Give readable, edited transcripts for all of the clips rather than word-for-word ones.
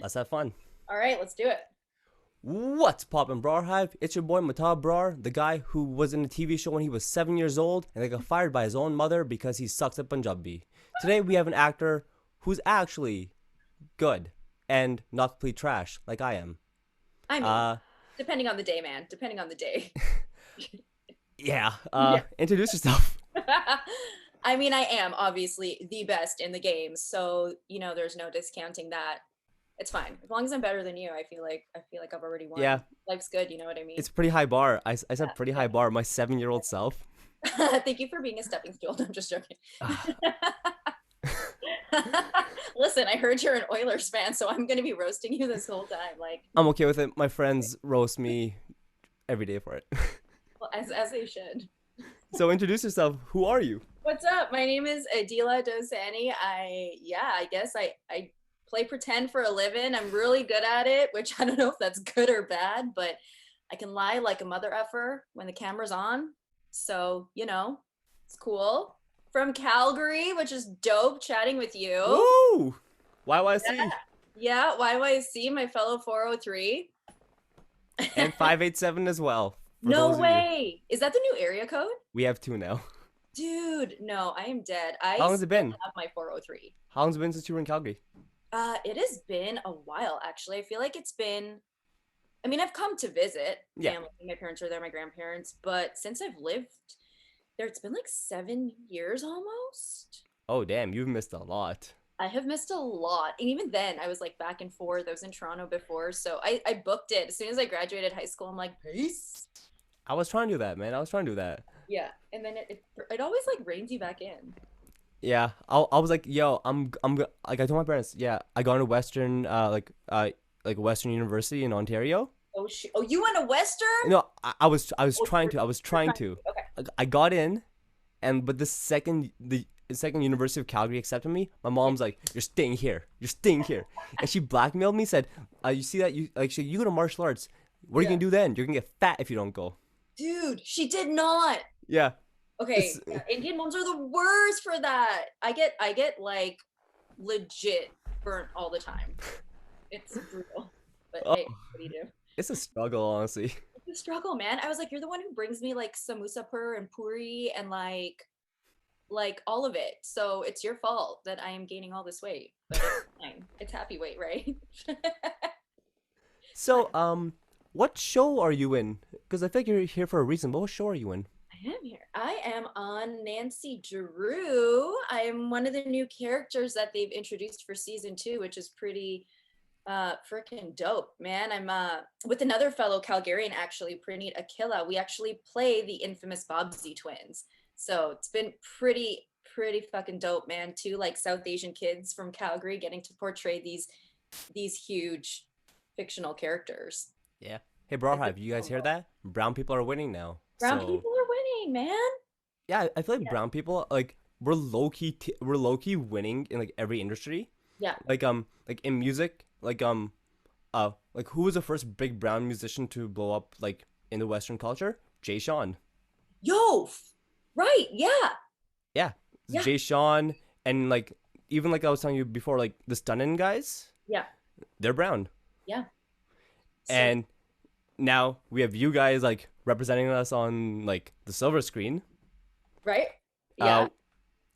Let's have fun. All right, let's do it. What's poppin', BrarHive? It's your boy Mehtab Brar, the guy who was in a TV show when he was 7 years old and they got fired by his own mother because he sucks at Punjabi. Today we have an actor who's actually good and not complete trash like I am. I mean, Uh, depending on the day, man. Depending on the day. yeah. Yeah. Introduce yourself. I mean, I am obviously the best in the game, so there's no discounting that. It's fine as long as I'm better than you. I feel like I've already won. Yeah, Life's good, you know what I mean? it's pretty high bar. I said pretty Yeah, high bar. My 7-year-old self. yeah. Thank you for being a stepping stool. I'm just joking. Listen, I heard you're an Oilers fan, so I'm gonna be roasting you this whole time. Like, I'm okay with it. My friends roast me every day for it. well, as they should. So introduce yourself. Who are you? What's up? My name is Aadila Dosani. I guess I play pretend for a living. I'm really good at it, which I don't know if that's good or bad, but I can lie like a mother effer when the camera's on. So, it's cool. From Calgary, which is dope chatting with you. Woo! Yeah. YYC Yeah, YYC, my fellow 403. and 587 as well. For No those of you, way. Is that the new area code? we have two now. Dude, no, I am dead. How I long's it still been? have my 403. How long's it been since you were in Calgary? It has been a while, actually. I feel like it's been, I mean, I've come to visit Yeah. family. My parents are there, my grandparents, but since I've lived there, it's been like 7 years almost. Oh damn, you've missed a lot. I have missed a lot. And even then, I was like back and forth. I was in Toronto before. So I booked it. As soon as I graduated high school, I'm like, peace. I was trying to do that, man. I was trying to do that. Yeah. And then it always like reins you back in. Yeah. I was like, yo, like I told my parents, yeah, I got into Western like Western University in Ontario. Oh, shit. Oh, you went to Western? No, I was Oh, trying you're, to. I was you're trying trying to. to. Okay. I got in, and but the second University of Calgary accepted me, my Yeah. mom's like, "You're staying here. You're staying here," and she blackmailed me. Said, "You see that you go to martial arts. What are you Yeah. gonna do then? You're gonna get fat if you don't go." Dude, she did not. Yeah, Okay, it's yeah, Indian moms are the worst for that. I get like legit burnt all the time. It's brutal. But oh, hey, what do you do? it's a struggle, honestly. It's a struggle, man. I was like, you're the one who brings me like samosa pur and puri and like all of it. So it's your fault that I am gaining all this weight. But it's fine. It's happy weight, right? It's So, fine. what show are you in? Because I think you're here for a reason. But what show are you in? I am here. I am on Nancy Drew. I am one of the new characters that they've introduced for season two, which is pretty freaking dope, man. I'm with another fellow Calgarian, actually, Praneet Akilla. We actually play the infamous Bobsy twins. So it's been pretty fucking dope, man. Two like South Asian kids from Calgary getting to portray these huge fictional characters. Yeah. Hey, It's BrarHive, you guys hear phenomenal. that? Brown people are winning now. Brown So people are winning, man. yeah, I feel like Yeah. brown people like we're low key winning in like every industry. Yeah. Like in music, like who was the first big brown musician to blow up like in the Western culture? Jay Sean. Yo, right. Yeah. Yeah, Yeah. Jay Sean, and like even like I was telling you before, like the Stunnin' guys, Yeah. they're brown, Yeah. So, and now we have you guys like representing us on like the silver screen. right? Yeah. Uh,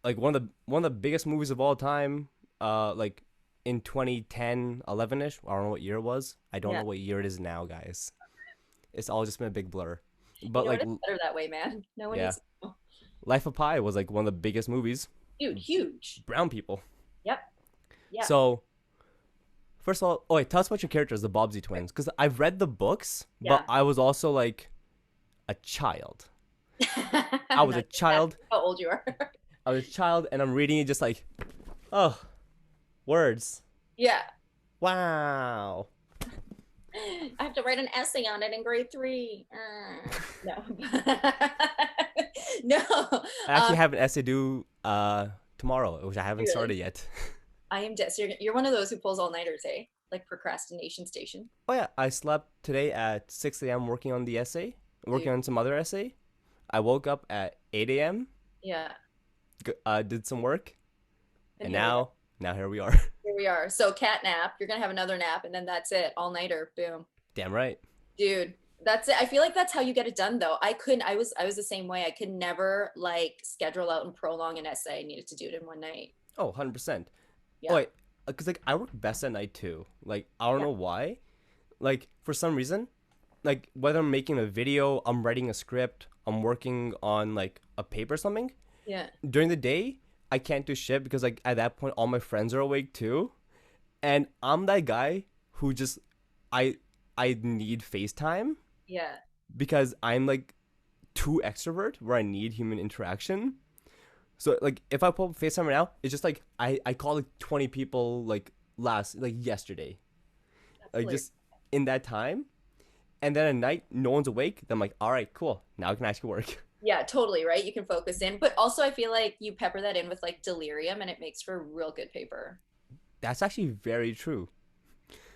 like one of the biggest movies of all time. Like in 2010, 11ish. I don't know what year it was. I don't Yeah. know what year it is now, guys. It's all just been a big blur. You But know what? like, It's better that way, man. No one yeah, needs to know. Life of Pi was like one of the biggest movies. Dude, huge. Brown people. Yep. Yeah. So first of all, oh wait, tell us about your characters, the Bobbsey twins, because I've read the books, but Yeah. I was also like a child. I was No, a child. how old you are. I was a child, and I'm reading it just like, oh, words. Yeah. Wow. I have to write an essay on it in grade three. No. No. I actually have an essay due tomorrow, which I haven't Really? started yet. I am dead. So you're one of those who pulls all nighters, eh? Like procrastination station. Oh yeah, I slept today at 6 a.m. working on the essay, working Dude. on some other essay. I woke up at 8 a.m. Yeah. Did some work, And and here we are. now here we are. Here we are. So cat nap, you're gonna have another nap, and then that's it, all nighter. Boom. Damn right. Dude, that's it. I feel like that's how you get it done though. I couldn't, I was the same way. I could never like schedule out and prolong an essay. I needed to do it in one night. Oh, 100%. Oh, Yeah. wait, because like I work best at night too. Like I don't Yeah. know why. Like for some reason, like whether I'm making a video, I'm writing a script, I'm working on like a paper or something. Yeah. During the day, I can't do shit because like at that point all my friends are awake too. And I'm that guy who just I I need FaceTime Yeah. because I'm like too extrovert where I need human interaction. So like if I pull up FaceTime right now, it's just like I call like 20 people like yesterday. That's Like hilarious. just in that time. And then at night no one's awake, then I'm like, all right, cool. Now I can actually work. Yeah, totally, right? You can focus in. But also I feel like you pepper that in with like delirium and it makes for real good paper. That's actually very true.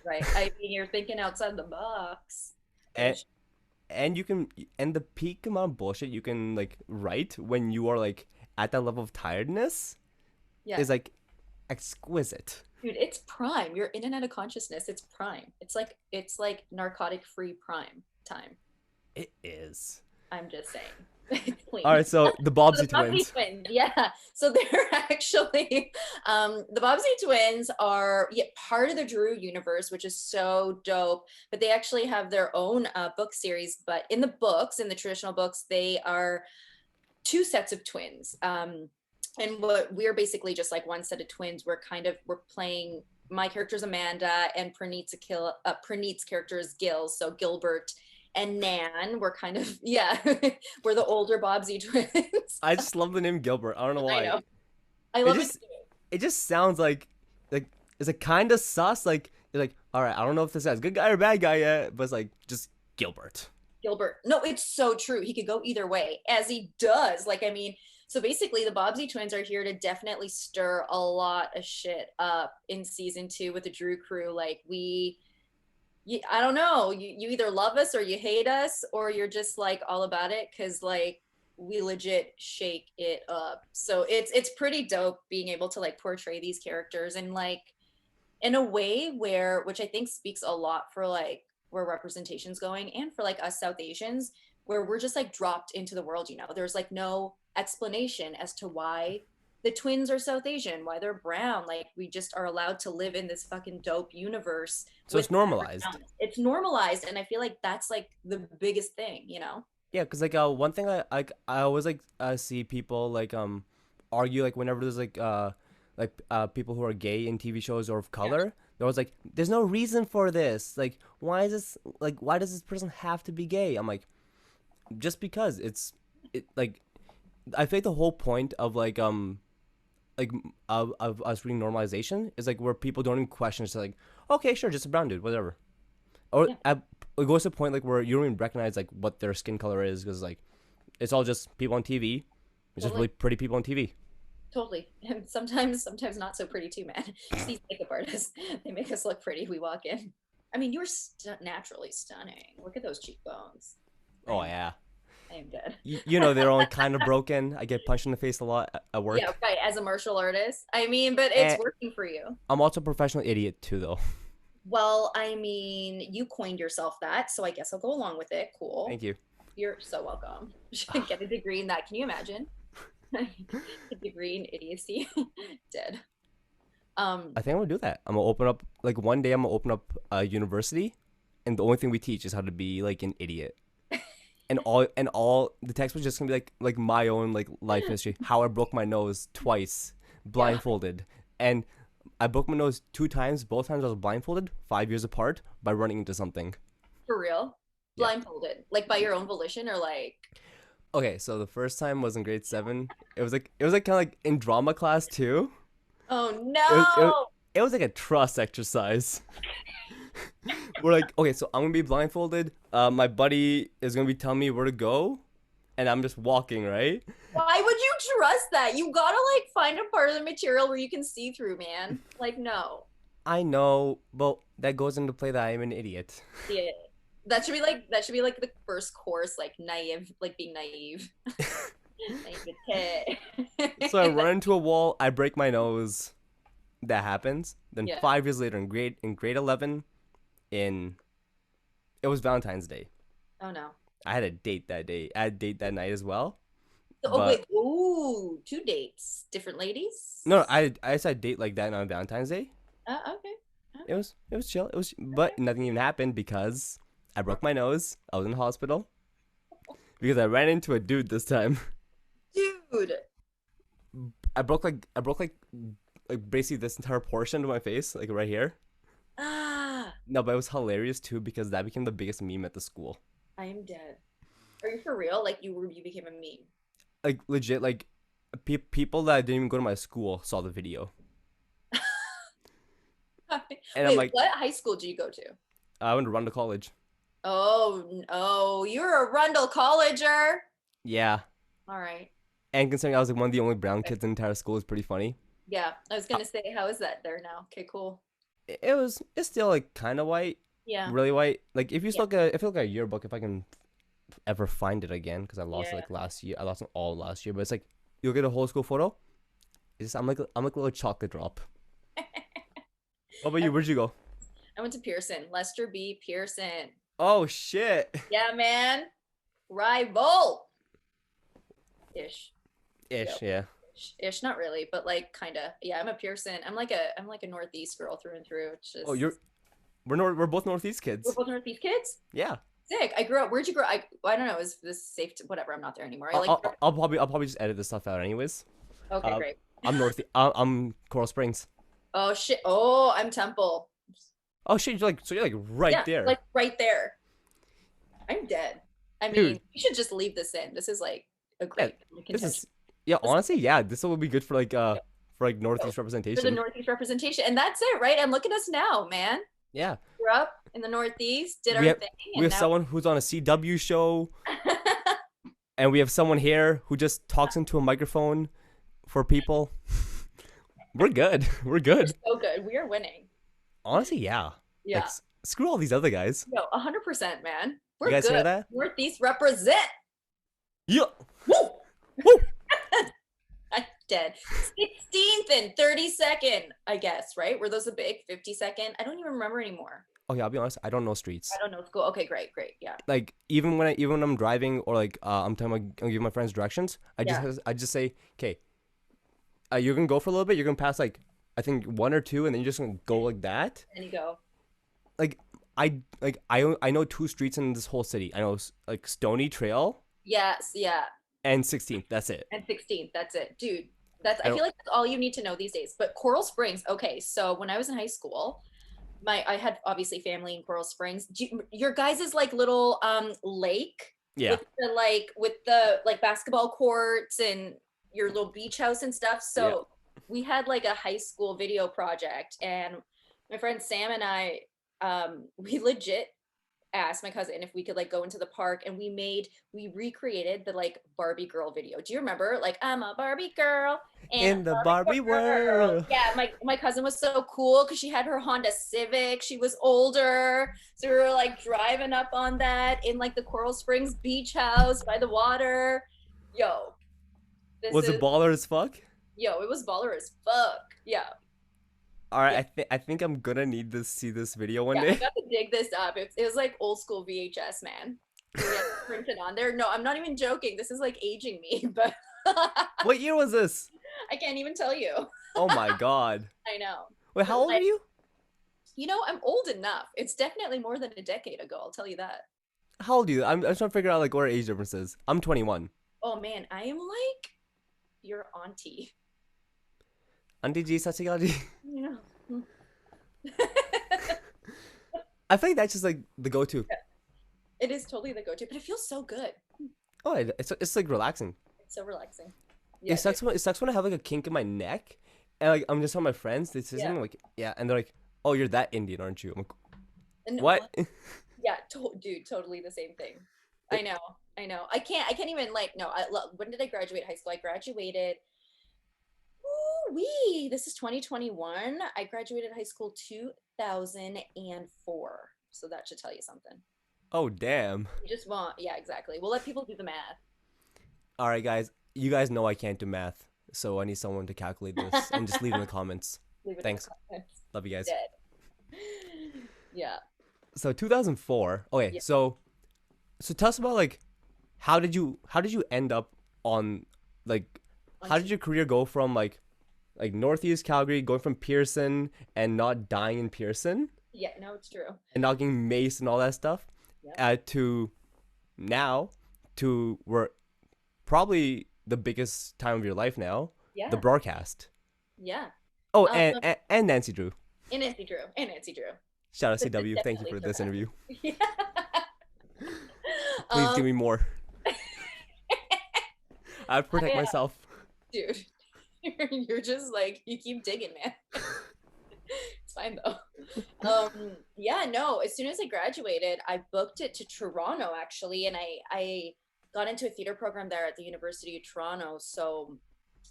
Right. I mean, you're thinking outside the box. And and you can and the peak amount of bullshit you can like write when you are like at that level of tiredness Yeah. is like exquisite. Dude, it's prime. You're in and out of consciousness. It's prime. It's like narcotic free prime time. It is. I'm just saying. It's clean. All right, so the So Bobsey the Bobbsey twins. twins, yeah. So they're actually the Bobbsey twins are, yeah, part of the Drew universe, which is so dope. But they actually have their own book series. But in the books, in the traditional books, they are two sets of twins. And what we're basically just like one set of twins. We're playing, my character's Amanda and Praneet's character is Gil, so Gilbert and Nan. We're kind of, yeah, we're the older Bobbsey twins. I just love the name Gilbert. I don't know I why. know. I It love it just too. it just sounds like it's a kind of sus. Like you're like, all right, I don't know if this guy's good guy or bad guy yet, but it's like just Gilbert. Gilbert. No, it's so true. He could go either way, as he does. Like, I mean, so basically, the Bobbsey twins are here to definitely stir a lot of shit up in season two with the Drew crew. Like, I don't know. You either love us or you hate us, or you're just like all about it because like we legit shake it up. So it's pretty dope being able to like portray these characters and like in a way where, which I think speaks a lot for like where representation's going and for like us South Asians, where we're just like dropped into the world. There's like no explanation as to why the twins are South Asian, why they're brown. Like we just are allowed to live in this fucking dope universe So with it's normalized. it's normalized, and I feel like that's like the biggest thing. Yeah, cause like one thing I always like see people like argue like whenever there's like people who are gay in TV shows or of Yeah, color, they're always like, there's no reason for this. Like why does this person have to be gay? I'm like, just because it like I think the whole point of like of us reading normalization is like where people don't even question. It's like, okay, sure, just a brown dude, whatever. Or yeah, it goes to a point like where you don't even recognize like what their skin color is because like it's all just people on TV. It's just totally. really pretty people on TV. Totally. And sometimes not so pretty too, man. Just these makeup artists, they make us look pretty. We walk in. I mean, you're naturally stunning. Look at those cheekbones. I Oh am, yeah, I am dead. you know they're only kind of broken. I get punched in the face a lot at Yeah, work. right. As a martial artist, I mean, but it's And working for you. I'm also a professional idiot too, though. Well, I mean, you coined yourself that, so I guess I'll go along with it. Cool. Thank you. You're so welcome. Should get a degree in that. Can you imagine? A degree in idiocy. Dead. I think I'm gonna do that. I'm gonna open up like one day. I'm gonna open up a university, and the only thing we teach is how to be like an idiot. And all the textbook's just gonna be like my own like life history. How I broke my nose twice, Yeah, blindfolded, and I broke my nose 2 times. Both times I was blindfolded, 5 years apart, by running into something. for real. Yeah. Blindfolded, like by your own volition, or like, Okay, so the first time was in grade 7. It was like kind of like in drama class too. oh It was, it, was- no. it was like a trust exercise. We're like, okay, so I'm gonna be blindfolded. My buddy is gonna be telling me where to go, and I'm just walking, right? Why would you trust that? You gotta like find a part of the material where you can see through, man. Like, no. I know, but that goes into play that I'm an idiot. Yeah. That should be like the first course, like naive, like being naive. Naivete. So I run into a wall, I break my nose, that happens. Then Yeah. 5 years later, in grade 11, it was Valentine's Day. Oh no. I had a date that day. I had a date that night as well. So, oh But wait. Ooh, 2 dates, different ladies. no, I just had a date like that on Valentine's Day. Okay. It was chill. But nothing even happened because I broke my nose. I was in the hospital because I ran into a dude this time. Dude. I broke like basically this entire portion of my face, like right here. Ah, No, but it was hilarious too because that became the biggest meme at the school. I am dead. Are you for real? Like you became a meme. Like legit, like people that didn't even go to my school saw the video, and I'm Wait, like, what high school do you go to? I went to run to college. Oh, you're a Rundle Colleger. Yeah, All right. and considering I was like one of the only brown kids in the entire school, is pretty funny. Yeah, I was gonna say, how is that there now? Okay, cool. It's still like kind of white, Yeah. really white. Like if you Yeah. look at if you look at a yearbook, if I can ever find it again, because I lost it Yeah. like last year. I lost it all last year, but it's like you'll get a whole school photo. I'm like a little chocolate drop. What about you? Where'd you go? I went to Pearson, Lester B. Pearson. Oh shit. Yeah, man. Rival. Ish. Ish, Yep. yeah. Ish, not really, but like kind of. Yeah, I'm a Pearson. I'm like a Northeast girl through and through. It's just Oh, we're both Northeast we're kids. both Northeast kids. Yeah. Sick. I grew up. Where'd you grow? I don't know. Is this safe to whatever? I'm not there anymore. I like. I'll probably just edit this stuff out anyways. Okay, great. I'm Coral Springs. Oh shit. Oh, I'm Temple. Oh shit, you're like right Yeah, there. like right there. I'm dead. I mean, Dude. you should just leave this in. This is like a great This contention is yeah, honestly, yeah, this will be good for like Northeast for the representation. Northeast representation, and that's it, right? And look at us now, man. Yeah. Grew up in the Northeast, did our We have thing, we and have now. someone who's on a CW show, and we have someone here who just talks into a microphone for people. We're good. We're We're good. so good. We are winning. Honestly, yeah. Yeah. Like, screw all these other guys. No, 100%, man. We're You guys good. hear that? Northeast represent. Yeah. Woo! Woo! I'm dead. 16th and 32nd, I guess, right? Were those a big 52nd? I don't even remember anymore. Okay, I'll be honest. I don't know streets. I don't know school. Okay, great. Yeah. Like even when I'm driving or like I'm giving my friends directions, I just say, okay, you're gonna go for a little bit. You're gonna pass like I think one or two, and then you're just gonna go like that. And you go. Like I know 2 streets in this whole city. I know like Stony Trail Yes, yeah. and 16th. That's it. And 16th. That's it. Dude, I feel like that's all you need to know these days. But Coral Springs, okay, so when I was in high school, I had obviously family in Coral Springs. Your guys' like little lake Yeah. with the basketball courts and your little beach house and stuff. So we had like a high school video project, and my friend Sam and I we legit asked my cousin if we could like go into the park, and we recreated the like Barbie girl video. Do you remember? Like, I'm a Barbie girl In the Barbie world. Yeah, my cousin was so cool because she had her Honda Civic. She was older, so we were like driving up on that in like the Coral Springs beach house by the water. Yo, Was it baller as fuck? Yo, it was baller as fuck. Yeah. All right, I think I'm gonna need to see this video one I day. got to dig this up. It was like old school VHS, man. We had to print it on there. No, I'm not even joking. This is like aging me, but What year was this? I can't even tell you. Oh my god. I know. Wait, how old are you? You know, I'm old enough. It's definitely more than a decade ago. I'll tell you that. How old are you? I'm trying to figure out like what our age difference is. I'm 21. Oh man, I am like your auntie. Auntie G, Sachi You know. I feel like that's just like the go-to. It is totally the go-to, but it feels so good. Oh, it's like relaxing. It's so relaxing. Yeah, It sucks when I have like a kink in my neck, and like I'm just on my friends. They say something like and they're like, "Oh, you're that Indian, aren't you?" I'm like, and what? Yeah, dude, totally the same thing. I know. I can't even like no. When did I graduate high school? I graduated. Ooh-wee, this is 2021. I graduated high school 2004. So that should tell you something. Oh, damn. You just want, yeah, exactly. We'll let people do the math. All right, guys. You guys know I can't do math, so I need someone to calculate this and just leave in the comments. Leave it in the Thanks. comments. Love you guys. Dead. Yeah. So 2004. Okay, Yeah. so tell us about like how did you end up on like On how did your career go from like Northeast Calgary, going from Pearson and not dying in Pearson Yeah, no, it's true. and not getting maced and all that stuff, Yep. to now, to where probably the biggest time of your life now, the Yeah. BrarCast. Yeah. Oh, Um, and Nancy Drew. and Nancy Drew. And Nancy Drew. Shout out This is CW. Thank you definitely for this surpassed. interview. Yeah. Please Um, give me more. I have to protect I, myself. dude, you're just like, you keep digging, man. It's fine though. Yeah, no, as soon as I graduated, I booked it to Toronto actually, and I got into a theater program there at the University of Toronto. So,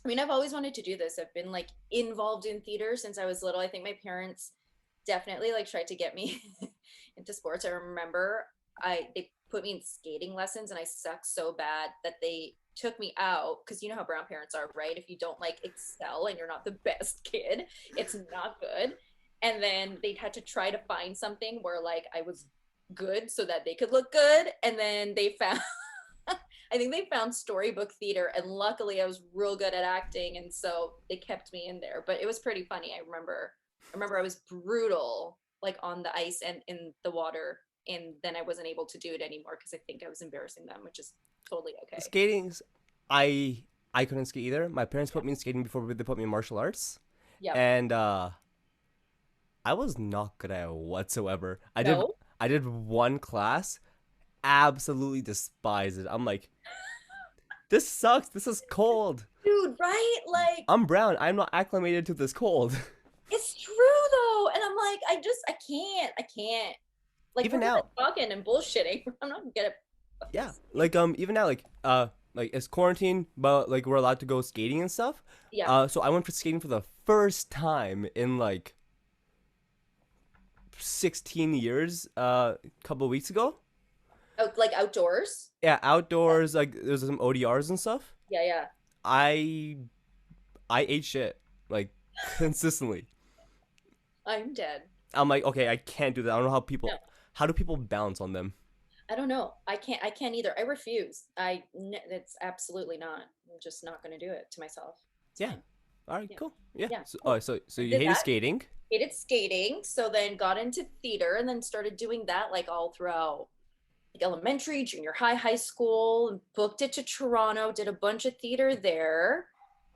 I mean, I've always wanted to do this. I've been like involved in theater since I was little. I think my parents definitely like tried to get me into sports. I remember they put me in skating lessons and I sucked so bad that they took me out because you know how brown parents are, right? If you don't like excel and you're not the best kid, it's not good. And then they had to try to find something where like I was good so that they could look good. And then they found I think they found storybook theater, and luckily I was real good at acting, and so they kept me in there. But it was pretty funny. I remember I was brutal, like on the ice and in the water, and then I wasn't able to do it anymore because I think I was embarrassing them, which is totally okay. Skating's I couldn't skate either. My parents put me in skating before they put me in martial arts, Yep. and I was not good at it whatsoever. No, I did one class, absolutely despised it. I'm like, this sucks. This is cold. dude, right? Like I'm brown. I'm not acclimated to this cold. it's true though, and I'm like, I can't. Like Even we're good now, at talking and bullshitting. I'm not good at fucking yeah. skating. Even now, like it's quarantine, but like we're allowed to go skating and stuff. Yeah. So I went for skating for the first time in like 16 years. A couple of weeks ago. Out like outdoors. Yeah, outdoors. Like there's some ODRs and stuff. Yeah, yeah. I I ate shit like consistently. I'm dead. I'm like, okay, I can't do that. I don't know No, how do people balance on them? I don't know. I can't either. I refuse. It's absolutely not. I'm just not going to do it to myself. It's Yeah. fine. All right, Yeah. cool. Yeah. Yeah. So, Cool. so I you did hated that. skating. Hated skating. So then got into theater and then started doing that like all throughout like elementary, junior high, high school, and booked it to Toronto, did a bunch of theater there.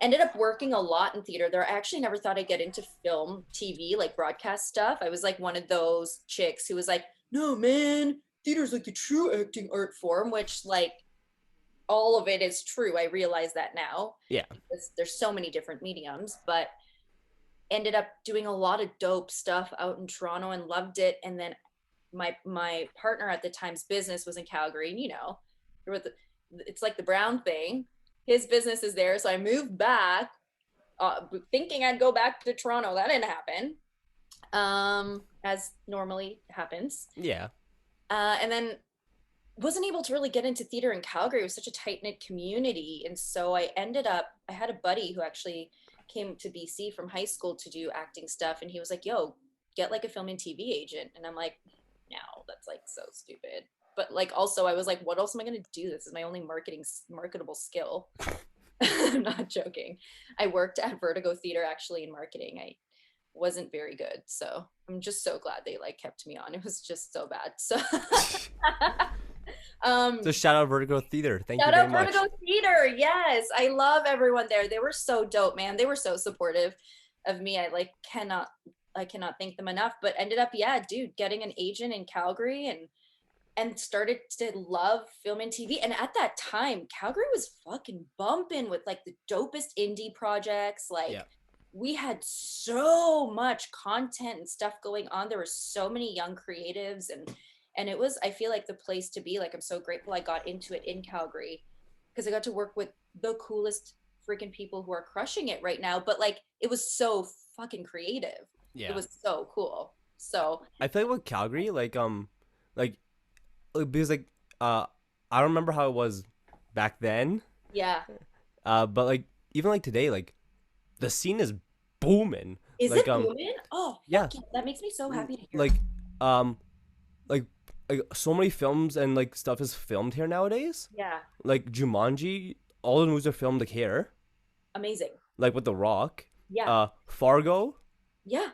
Ended up working a lot in theater there. I actually never thought I'd get into film, TV, like broadcast stuff. I was like one of those chicks who was like, no, man, theater's like the true acting art form, which like all of it is true. I realize that now Yeah. because there's so many different mediums, but ended up doing a lot of dope stuff out in Toronto and loved it. And then my partner at the time's business was in Calgary, and it's like the Brown thing. His business is there, so I moved back, thinking I'd go back to Toronto. That didn't happen, as normally happens. Yeah. And then wasn't able to really get into theater in Calgary. It was such a tight knit community, and so I ended up. I had a buddy who actually came to BC from high school to do acting stuff, and he was like, "Yo, get like a film and TV agent," and I'm like, "No, that's like so stupid." But like also I was like, what else am I going to do? This is my only marketable skill. I'm not joking. I worked at Vertigo Theater actually in marketing. I wasn't very good. So I'm just so glad they like kept me on. It was just so bad. So So shout out Vertigo Theater. Thank you shout very out much. Vertigo Theater. Yes. I love everyone there. They were so dope, man. They were so supportive of me. I cannot thank them enough. But ended up, yeah, dude, getting an agent in Calgary and started to love film and TV. And at that time, Calgary was fucking bumping with like the dopest indie projects. Like Yeah. we had so much content and stuff going on. There were so many young creatives and it was, I feel like the place to be. Like I'm so grateful I got into it in Calgary because I got to work with the coolest freaking people who are crushing it right now. But like it was so fucking creative. It Yeah. was so cool. So I feel like with Calgary, like because I don't remember how it was back then. yeah. But like even like today, like the scene is booming. Is Like it booming? Oh, yeah, fuck yeah. That makes me so happy to hear. like um like so many films and like stuff is filmed here nowadays. Yeah. Like Jumanji, all the movies are filmed like here, Amazing. like with The Rock. Yeah. Fargo, Yeah.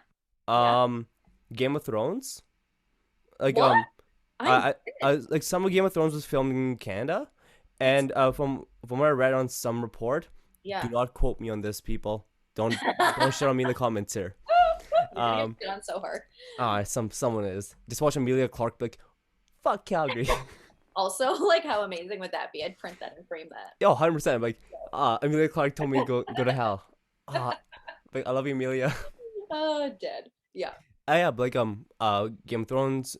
Yeah. um, Game of Thrones. Like What? I'm like some of Game of Thrones was filmed in Canada, that's and from what I read on some report, do yeah. not quote me on this, people. Don't shit on me in the comments here. You're gonna get Um, shit on so hard. someone is just watch Amelia Clark be like, fuck Calgary. Also, like how amazing would that be? I'd print that and frame that. Yo, 100%. Like, Amelia Clark told me to go to hell. Like I love you, Amelia. Oh, dead. Yeah. Yeah, but like Game of Thrones,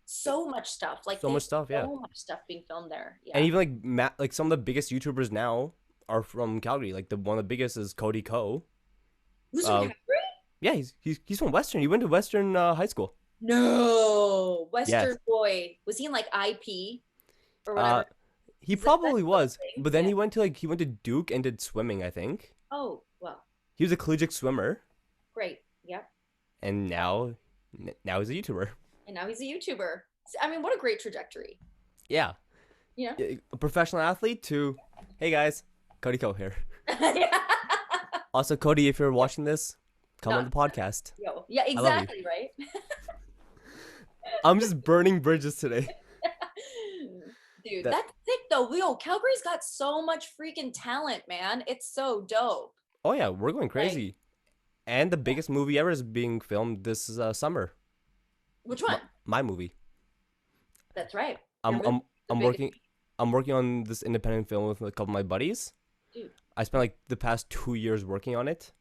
So much stuff. Like so they much have stuff, yeah. so much stuff being filmed there. And Yeah. even like like some of the biggest YouTubers now are from Calgary. Like the one of the biggest is Cody Ko. Who's from Uh, Calgary? yeah, he's from Western. He went to Western high school. No. Yes. Western boy. Was he in like IP or Uh, whatever? he Is that probably still a was, thing? but then Yeah. he went to Duke and did swimming. I think Oh, well, he was a collegiate swimmer, great. Yep. and now he's a YouTuber. And now he's a YouTuber. I mean, what a great trajectory. Yeah, You know? a professional athlete to, hey guys, Cody Ko here. Yeah. Also, Cody, if you're watching this, come on Not the podcast. yo. Yeah, I love you. exactly, right? I'm just burning bridges today. Dude, That that's sick though. Yo, Calgary's got so much freaking talent, man. It's so dope. Oh yeah, we're going Like, crazy. And the biggest movie ever is being filmed this summer. which one? My movie. That's right. I'm You're I'm the I'm biggest, working I'm working on this independent film with a couple of my buddies. dude. I spent like the past 2 years working on it.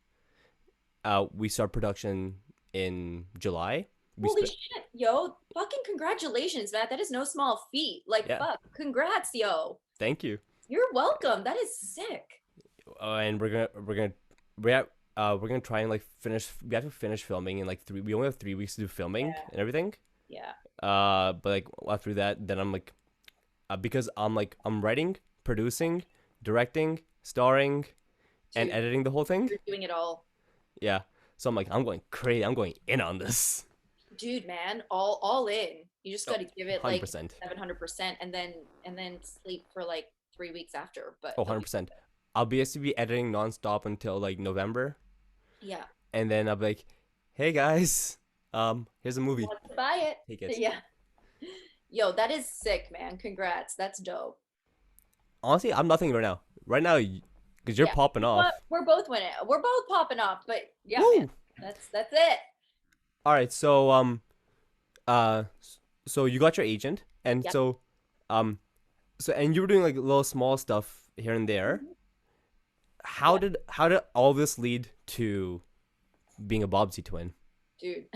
We start production in July. Holy shit, yo. Fucking congratulations, Matt. That is no small feat. Like, Yeah, fuck. Congrats, yo. thank you. You're welcome. That is sick. And we're gonna try and like finish. We have to finish filming in like three. We only have 3 weeks to do filming Yeah. and everything. Yeah. But like after that, then I'm like, because I'm writing, producing, directing, starring, and Dude, editing the whole thing. you're doing it all. Yeah. So I'm like, I'm going crazy. I'm going in on this. Dude, man, all in. You just Oh, got to give it like 100%. 700% and then sleep for like 3 weeks after. But Oh, you'll be 100%. I'll basically be editing nonstop until like November, yeah. and then I'll be like, hey guys, here's a movie. Want to buy it? Take it. Yeah. Yo, that is sick, man. Congrats. That's dope. Honestly, I'm nothing right now. Right now, because you're Yeah. popping off. But we're both winning. We're both popping off. But yeah, Woo! man. That's it. All right, so uh, so you got your agent, and Yep. so and you were doing like little small stuff here and there. Mhm. How Yeah, did all this lead to being a Bobsy twin? dude.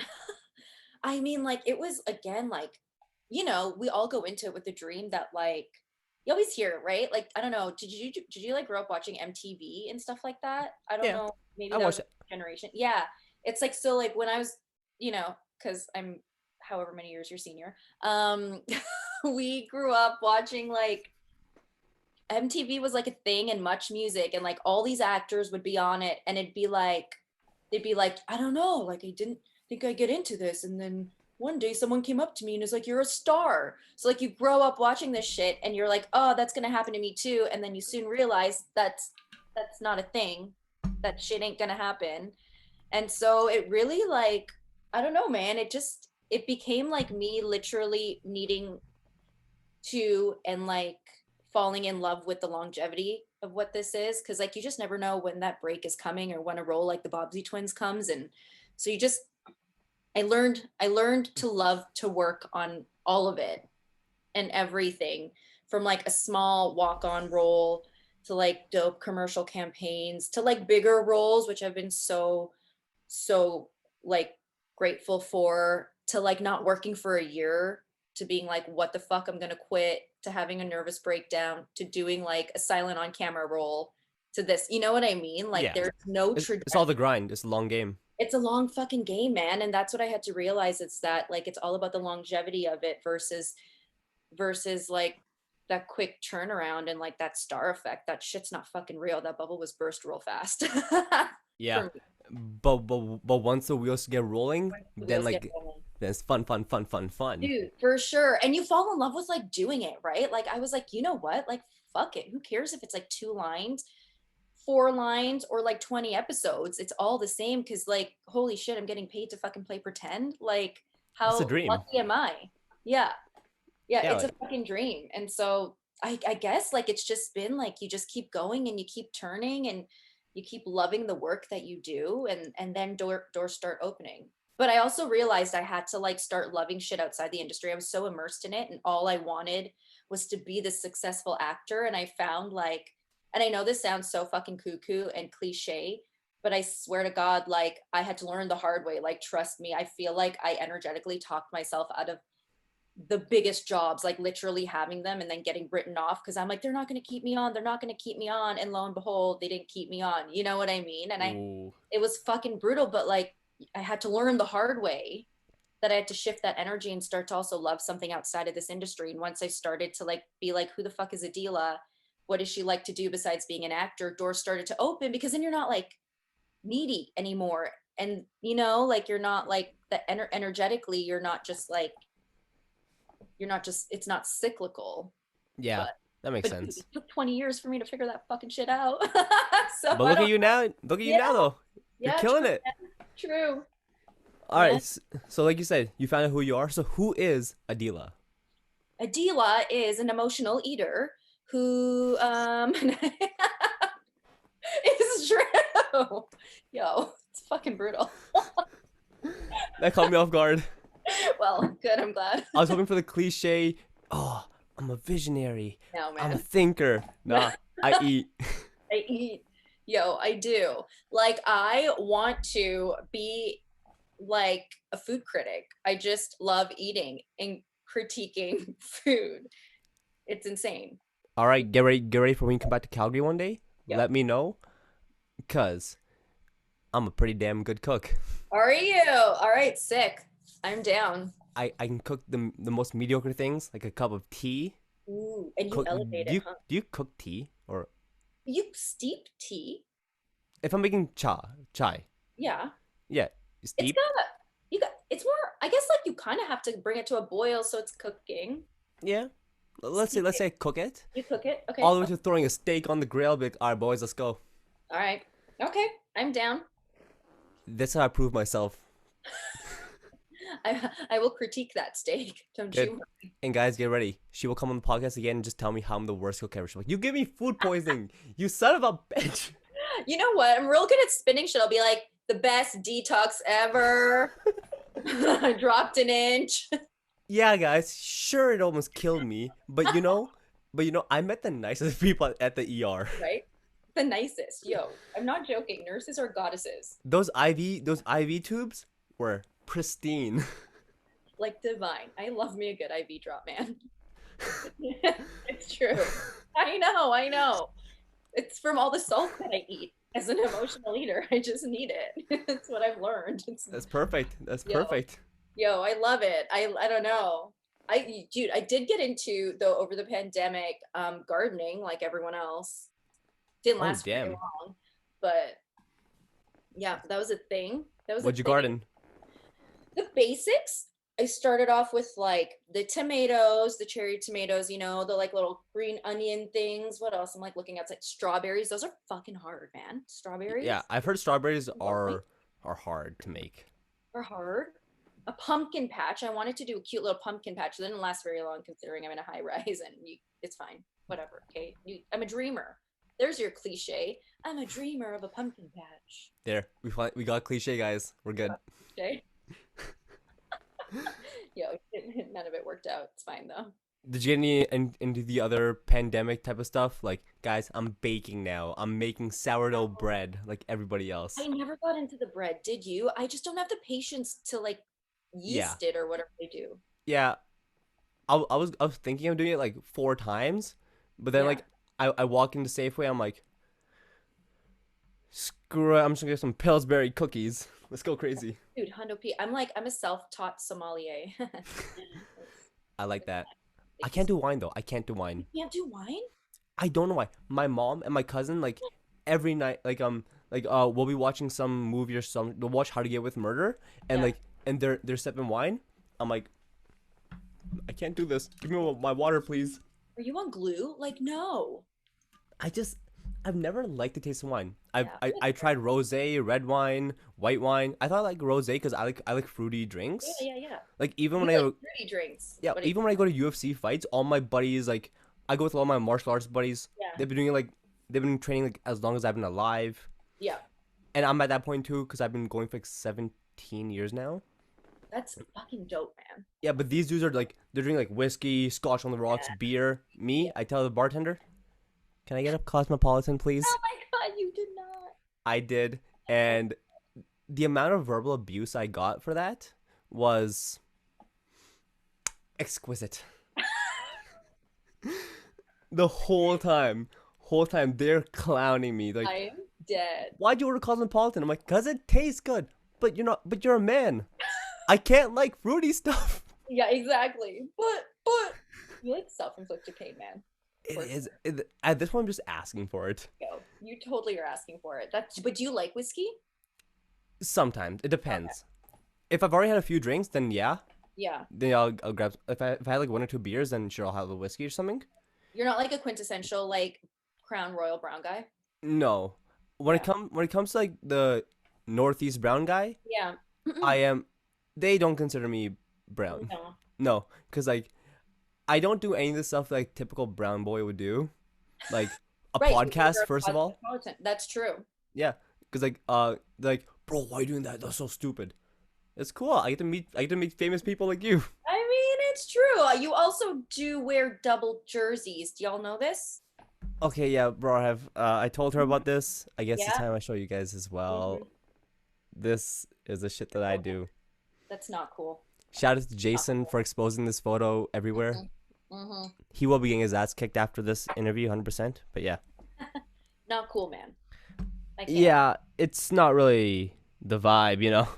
I mean, like it was again, like, we all go into it with the dream that like you always hear, right? Like, I don't know, did you like grow up watching MTV and stuff like that? I don't Yeah, know. Maybe I that was watched a it. generation. Yeah. It's like so like when I was, because I'm however many years your senior, we grew up watching like MTV was like a thing and Much Music and like all these actors would be on it and they'd be like, I don't know, like I didn't think I'd get into this. And then one day someone came up to me and was like, you're a star. So like you grow up watching this shit and you're like, oh, that's gonna happen to me too. And then you soon realize that's not a thing. That shit ain't gonna happen. And so it really like, I don't know, man. It became like me literally needing to and like falling in love with the longevity of what this is because like you just never know when that break is coming or when a role like the Bobsy twins comes and so I learned to love to work on all of it and everything from like a small walk-on role to like dope commercial campaigns to like bigger roles which I've been so like grateful for to like not working for a year to being like what the fuck I'm gonna quit to having a nervous breakdown to doing like a silent on camera role to this, you know what I mean? Like Yeah, there's no it's all the grind. It's a long game. it's a long fucking game, man, and that's what I had to realize. It's that like it's all about the longevity of it versus like that quick turnaround and like that star effect. That shit's not fucking real. That bubble was burst real fast. Yeah, For me. but once the wheels get rolling, Once the then wheels get like rolling. then it's fun, fun, fun, fun, fun. Dude, for sure. And you fall in love with like doing it, right? Like I was like, you know what? Like fuck it. Who cares if it's like 2 lines, 4 lines, or like 20 episodes? It's all the same because like holy shit, I'm getting paid to fucking play pretend. Like That's a how dream. lucky am I? Yeah. Yeah, Yeah, it's a like, fucking dream. And so I guess like it's just been like you just keep going and you keep turning and you keep loving the work that you do and then doors start opening. But I also realized I had to like start loving shit outside the industry. I was so immersed in it and all I wanted was to be this successful actor. And I found like, and I know this sounds so fucking cuckoo and cliche, but I swear to God, like I had to learn the hard way. Like, trust me, I feel like I energetically talked myself out of the biggest jobs, like literally having them and then getting written off because I'm like, they're not going to keep me on. They're not going to keep me on. And lo and behold, they didn't keep me on. You know what I mean? And ooh, it was fucking brutal, but like, I had to learn the hard way that I had to shift that energy and start to also love something outside of this industry. And once I started to like be like, who the fuck is Aadila? What does she like to do besides being an actor? Doors started to open because then you're not like needy anymore. And you know, like you're not like the energetically, you're not just it's not cyclical, yeah, but that makes dude, it sense. took 20 years for me to figure that fucking shit out. So But I look at don't you now. Look at you yeah, now, though. You're yeah, killing true, it. man. True. All right. Yeah. So like you said, you found out who you are. So who is Adila? Aadila is an emotional eater who is true. Yo, it's fucking brutal. That caught me off guard. Well, good, I'm glad. I was hoping for the cliche. Oh, I'm a visionary. No, I'm a man. thinker. Nah, I eat. I eat. Yo, I do. Like I want to be like a food critic. I just love eating and critiquing food. It's insane. All right, get ready for when you come back to Calgary one day. Yep. Let me know, cause I'm a pretty damn good cook. Are you? All right, sick. I'm down. I can cook the most mediocre things, like a cup of tea. Ooh, and you Cook. elevate it, huh? Do you cook tea, or You steep tea? if I'm making chai? Yeah. Yeah, It's steep. got you got it's more I guess like you kind of have to bring it to a boil so it's cooking. Yeah. Steep Let's it. say I cook it You cook it. Okay. all the way to throwing a steak on the grill. Be like, all right, boys, let's go. All right. Okay. I'm down. That's how I prove myself. I will critique that steak. Don't Good. you? And guys, get ready. She will come on the podcast again and just tell me how I'm the worst cook ever. She's like, "You give me food poisoning, you son of a bitch." You know what? I'm real good at spinning shit. I'll be like, the best detox ever. I dropped an inch. Yeah, guys. Sure, it almost killed me, but I met the nicest people at the ER. Right? The nicest. Yo, I'm not joking. Nurses are goddesses. Those IV tubes were pristine. Like divine. I love me a good IV drop, man. It's true. I know. It's from all the salt that I eat. As an emotional eater, I just need it. It's what I've learned. It's That's perfect. That's yo, perfect. yo, I love it. I don't know. Dude, I did get into though over the pandemic, gardening like everyone else. Didn't Oh last very damn. long, but yeah, that was a thing. That was a What'd you thing. garden? The basics. I started off with like the tomatoes, the cherry tomatoes, the like little green onion things. What else? I'm like looking at like strawberries. Those are fucking hard, man. Yeah, Strawberries I've heard strawberries lonely are hard to make. are hard. A pumpkin patch. I wanted to do a cute little pumpkin patch. It didn't last very long considering I'm in a high rise and it's fine. Whatever. Okay. I'm a dreamer. There's your cliche. I'm a dreamer of a pumpkin patch. There, we got cliche, guys. We're good. Okay. Yo, none of it worked out. It's fine though. Did you get into the other pandemic type of stuff? Like, guys, I'm baking now. I'm making sourdough bread like everybody else. I never got into the bread. Did you? I just don't have the patience to like Yeah, yeast it or whatever they do. yeah. I was thinking of doing it like 4 times, but then Yeah. like I walk into Safeway. I'm like, screw it. I'm just gonna get some Pillsbury cookies. Let's go crazy. Dude, Hundo P. I'm a self-taught sommelier. I like that. I Thank you. can't do wine though. I can't do wine. You can't do wine? I don't know why. My mom and my cousin like every night, like like we'll be watching some movie or some. We'll watch How to Get Away with Murder, and Yeah. like and they're sipping wine. I'm like, I can't do this. Give me my water, please. Are you on glue? Like, no. I just I've never liked the taste of wine. Yeah. I tried rosé, red wine, white wine. I thought I like rosé because I like fruity Yeah, drinks. yeah, yeah. Like even You when I like go, fruity drinks. yeah, What do you, even when I go to UFC fights, all my buddies like I go with all my martial arts buddies. yeah. They've been doing like they've been training like as long as I've been alive, Yeah. and I'm at that point too because I've been going for like 17 years now. That's fucking dope, man. Yeah, but these dudes are like they're drinking like whiskey, scotch on the rocks, beer. Me, I tell the bartender, "Can I get a cosmopolitan, please?" Oh my god, you did not. I did, and the amount of verbal abuse I got for that was exquisite. The whole time they're clowning me like, I am dead. "Why'd you order cosmopolitan?" I'm like, "Cause it tastes good." But you're a man. I can't like fruity stuff. Yeah, exactly. But you like self-inflicted pain, man. At this point, I'm just asking for it. Go. You totally are asking for it. That's but do you like whiskey? Sometimes it depends. If I've already had a few drinks, then yeah. Yeah. Then I'll grab. If I had like one or two beers, then sure I'll have a whiskey or something. You're not like a quintessential like Crown Royal brown guy. No, when it comes to like the Northeast brown guy, Yeah. I am. They don't consider me brown. No. No, because like I don't do any of the stuff like typical brown boy would do, like a Right, podcast you're a first of all. cosmopolitan. That's true. Yeah, because like bro, why are you doing that? That's so stupid. It's cool. I get to meet famous people like you. I mean, it's true. You also do wear double jerseys. Do y'all know this? Okay, yeah, bro. I told her about this. I guess it's Yeah. time I show you guys as well. Mhm. This is the shit that I do. That's not cool. Shout out to Jason for exposing this photo everywhere. Mm-hmm. He will be getting his ass kicked after this interview, 100%. But yeah. Not cool, man. I can't. Yeah, it's not really the vibe, you know?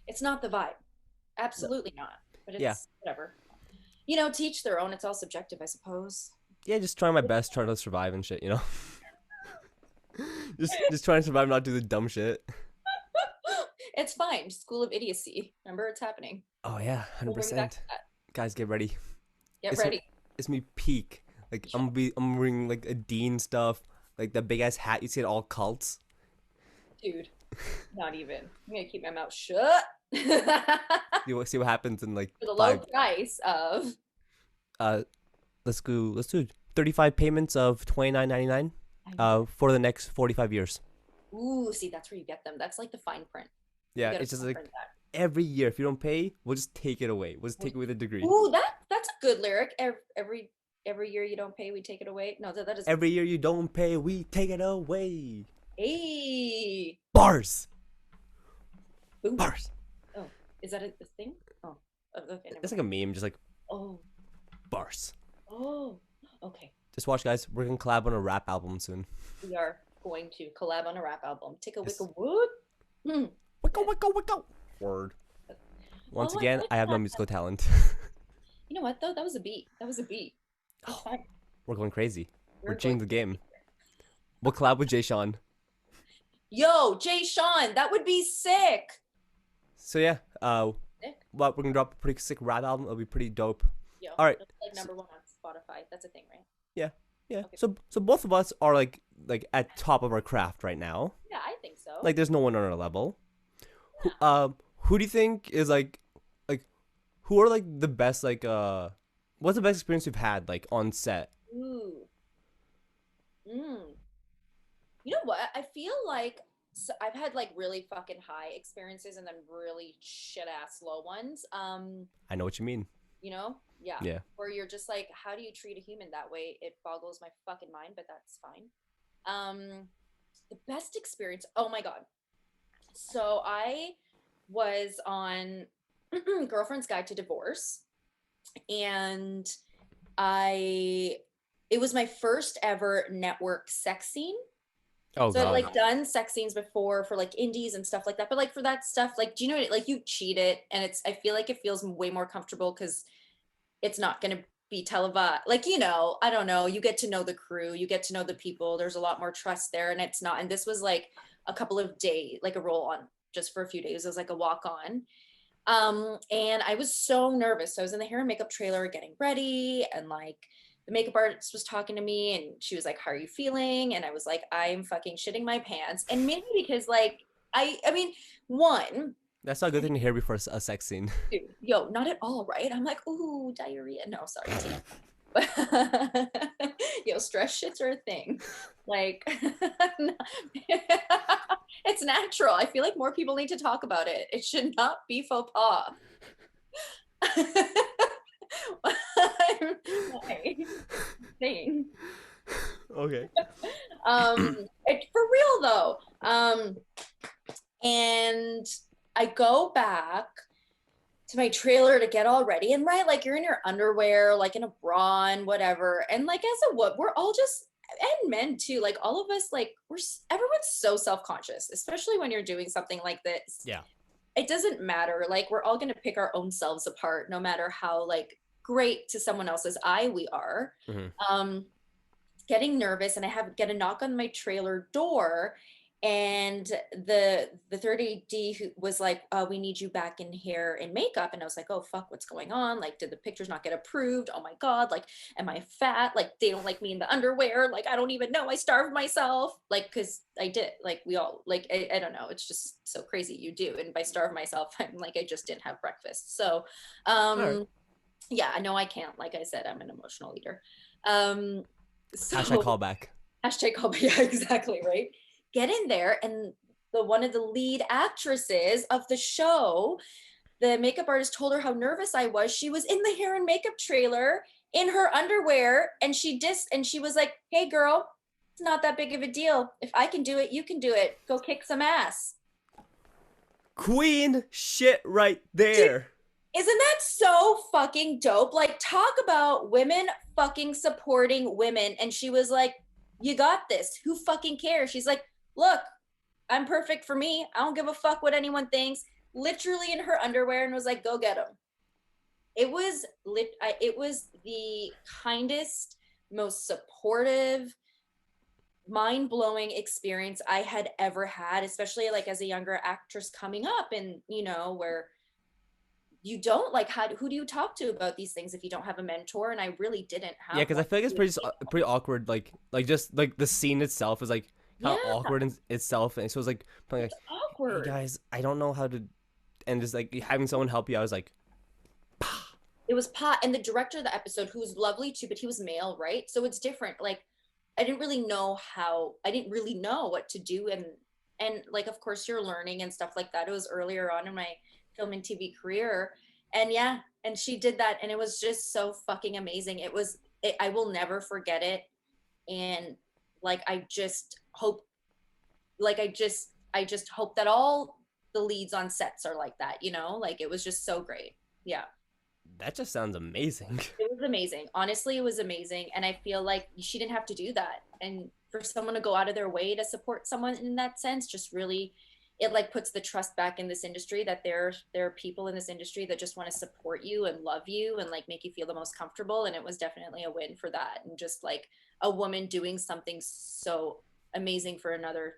It's not the vibe. Absolutely not. But it's Yeah. whatever. You know, teach their own. It's all subjective, I suppose. Yeah, just trying my best, trying to survive and shit, you know? just trying to survive, not do the dumb shit. It's fine. School of idiocy. Remember, it's happening. Oh yeah, We'll bring back 100%. to that. Guys, get ready. Get It's ready. It's me peak. Like I'm wearing like a dean stuff, like the big ass hat you see at all cults. Dude, not even. I'm going to keep my mouth shut. For See what happens in like the low five. price of. Let's do 35 payments of $29.99 for the next 45 years. Ooh, see, that's where you get them. That's like the fine print. Yeah, You gotta it's just fine like print that. every year if you don't pay, we'll just take it away. We'll just take away the degree. Ooh, that's a good lyric. Every year you don't pay, we take it away. No, that is Every year you don't pay, we take it away. hey. Bars. Boom. Bars. Oh, is that a thing? Oh, okay. Never It's like a meme, just like oh, bars. oh, okay. Just watch, guys. We're gonna collab on a rap album soon. We are going to collab on a rap album. Take a Yes. wick of wood. Wicko, wicko, wicko. Word. Once Oh, again, like I have no that. musical talent. You know what though? That was a beat. That was a beat. That's fine. We're going crazy. We're We're changing going- the game. We'll collab with Jay Sean. Yo, Jay Sean, that would be sick. So yeah, Sick. well, we're gonna drop a pretty sick rap album. It'll be pretty dope. Yo, All right. that's like number one on Spotify. That's a thing, right? Yeah. Okay. So both of us are like at top of our craft right now. Yeah, I think so. Like there's no one on our level. Who do you think is like who are like the best what's the best experience you've had like on set? Ooh. You know what? I feel like I've had like really fucking high experiences and then really shit ass low ones. I know what you mean. You know? Yeah. Yeah. Where you're just like, how do you treat a human that way? It boggles my fucking mind, but that's fine. The best experience. Oh my God. So I was on Girlfriend's Guide to Divorce, and it was my first ever network sex scene. Oh So I've god. like done sex scenes before for like indies and stuff like that. But like for that stuff, like, do you know what, like you cheat it and I feel like it feels way more comfortable because it's not going to be televised. Like, you know, I don't know. You get to know the crew, you get to know the people. There's a lot more trust there, and it's not. And this was like a couple of days, like a roll on just for a few days. It was like a walk on. And I was so nervous. So I was in the hair and makeup trailer getting ready, and like the makeup artist was talking to me and she was like, "How are you feeling?" And I was like, "I'm fucking shitting my pants." And maybe because like I mean, one, That's not a good thing to hear before a sex scene. dude, yo, not at all, right? I'm like, "Ooh, diarrhea." No, sorry. Yo, stress shits are a thing. Like it's natural. I feel like more people need to talk about it. It should not be faux pas. Why? Thing. Okay. For real though. And I go back to my trailer to get all ready, and right, like you're in your underwear, like in a bra and whatever, and like as a what, we're all just, and men too, like all of us, like everyone's so self-conscious, especially when you're doing something like this. Yeah. It doesn't matter, like we're all going to pick our own selves apart, no matter how like great to someone else's eye we are. Getting nervous, and get a knock on my trailer door, and the third AD who was like, "We need you back in hair and makeup." And I was like, "Oh fuck, what's going on? Like, did the pictures not get approved? Oh my god, like, am I fat? Like, they don't like me in the underwear. Like, I don't even know. I starved myself." Like, because I did. Like, we all, like, I don't know. It's just so crazy. You do. And by starve myself, I'm like, I just didn't have breakfast. So, Right. yeah, I know I can't. Like I said, I'm an emotional eater. So Hashtag callback. hashtag callback. Yeah, exactly, right. Get in there, and one of the lead actresses of the show, the makeup artist told her how nervous I was. She was in the hair and makeup trailer in her underwear, and she was like, "Hey girl, it's not that big of a deal. If I can do it, you can do it. Go kick some ass." Queen shit right there. Dude, isn't that so fucking dope? Like, talk about women fucking supporting women. And she was like, "You got this. Who fucking cares?" She's like, "Look, I'm perfect for me. I don't give a fuck what anyone thinks." Literally in her underwear, and was like, "Go get them." It was the kindest, most supportive, mind-blowing experience I had ever had, especially like as a younger actress coming up, and where you don't, like, who do you talk to about these things if you don't have a mentor? And I really didn't have. Yeah, because I feel like it's pretty awkward. Like just like the scene itself is like kind of awkward in itself, and so it was like, awkward. "Hey guys, I don't know how to," and just like having someone help you, I was like, It was pot, and the director of the episode, who was lovely too, but he was male, right? So it's different. Like, I didn't really know what to do, and like, of course, you're learning and stuff like that. It was earlier on in my film and TV career, and yeah, and she did that, and it was just so fucking amazing. I will never forget it, and like, I just hope that all the leads on sets are like that, like, it was just so great. Yeah. "That just sounds amazing." It was amazing. Honestly, it was amazing. And I feel like she didn't have to do that. And for someone to go out of their way to support someone in that sense, just really, it like puts the trust back in this industry, that there are people in this industry that just want to support you and love you and like make you feel the most comfortable. And it was definitely a win for that. And just like a woman doing something so amazing for another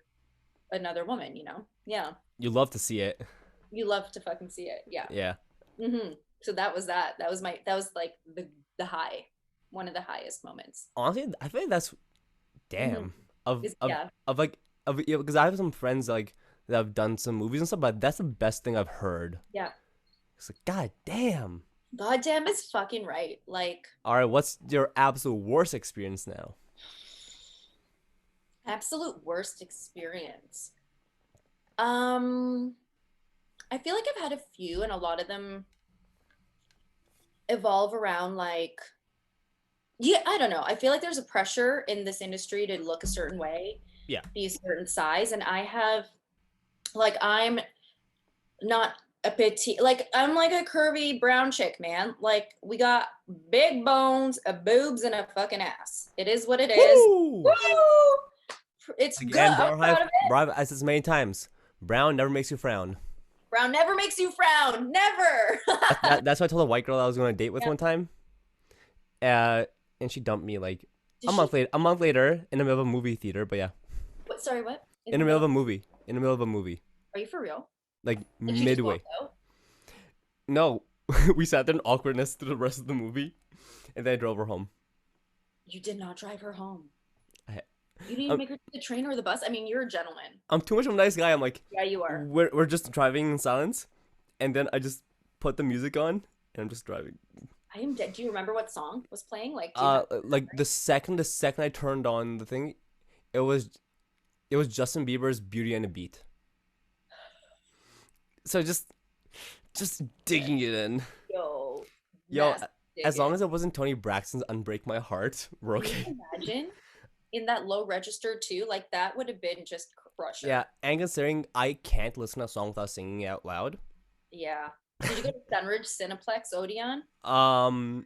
woman, Yeah. You love to see it. You love to fucking see it. Yeah. Yeah. So that was like the high, one of the highest moments. Honestly, I feel like that's damn Yeah. because I have some friends like that have done some movies and stuff, but that's the best thing I've heard. Yeah. It's like, god damn. God damn is fucking right. Like, All right, what's your absolute worst experience now? absolute worst experience. I feel like I've had a few, and a lot of them evolve around like, yeah, I don't know. I feel like there's a pressure in this industry to look a certain way, Yeah. be a certain size, and I'm not a petite, like, I'm like a curvy brown chick, man. Like, we got big bones, a boobs, and a fucking ass. It is what it is. Woo! Woo! It's good. I'm proud of it. BrarHive, I said this many times. Brown never makes you frown. Brown never makes you frown. Never. That's why I told a white girl I was going to date with one time. And she dumped me like a month later in the middle of a movie theater. But yeah. What? Sorry, what? In the middle of a movie. in the middle of a movie. Are you for real? Like Like she just midway. walked out? No, we sat there in awkwardness through the rest of the movie, and then I drove her home. You did not drive her home. I, You didn't even I'm, make her take the train or the bus. I mean, you're a gentleman. I'm too much of a nice guy. I'm like, Yeah, you are. we're just driving in silence, and then I just put the music on, and I'm just driving. I am dead. Do you remember what song was playing? Like, do you have Like the second I turned on the thing, it was Justin Bieber's "Beauty and the Beat." So just digging it in. yo, Yo, mess as long digging. as it wasn't Tony Braxton's "Unbreak My Heart," we're Can okay. you imagine in that low register too? Like that would have been just crusher. Yeah, and considering I can't listen to a song without singing it out loud. Yeah. Did you go to Sunridge Cineplex Odeon? Um,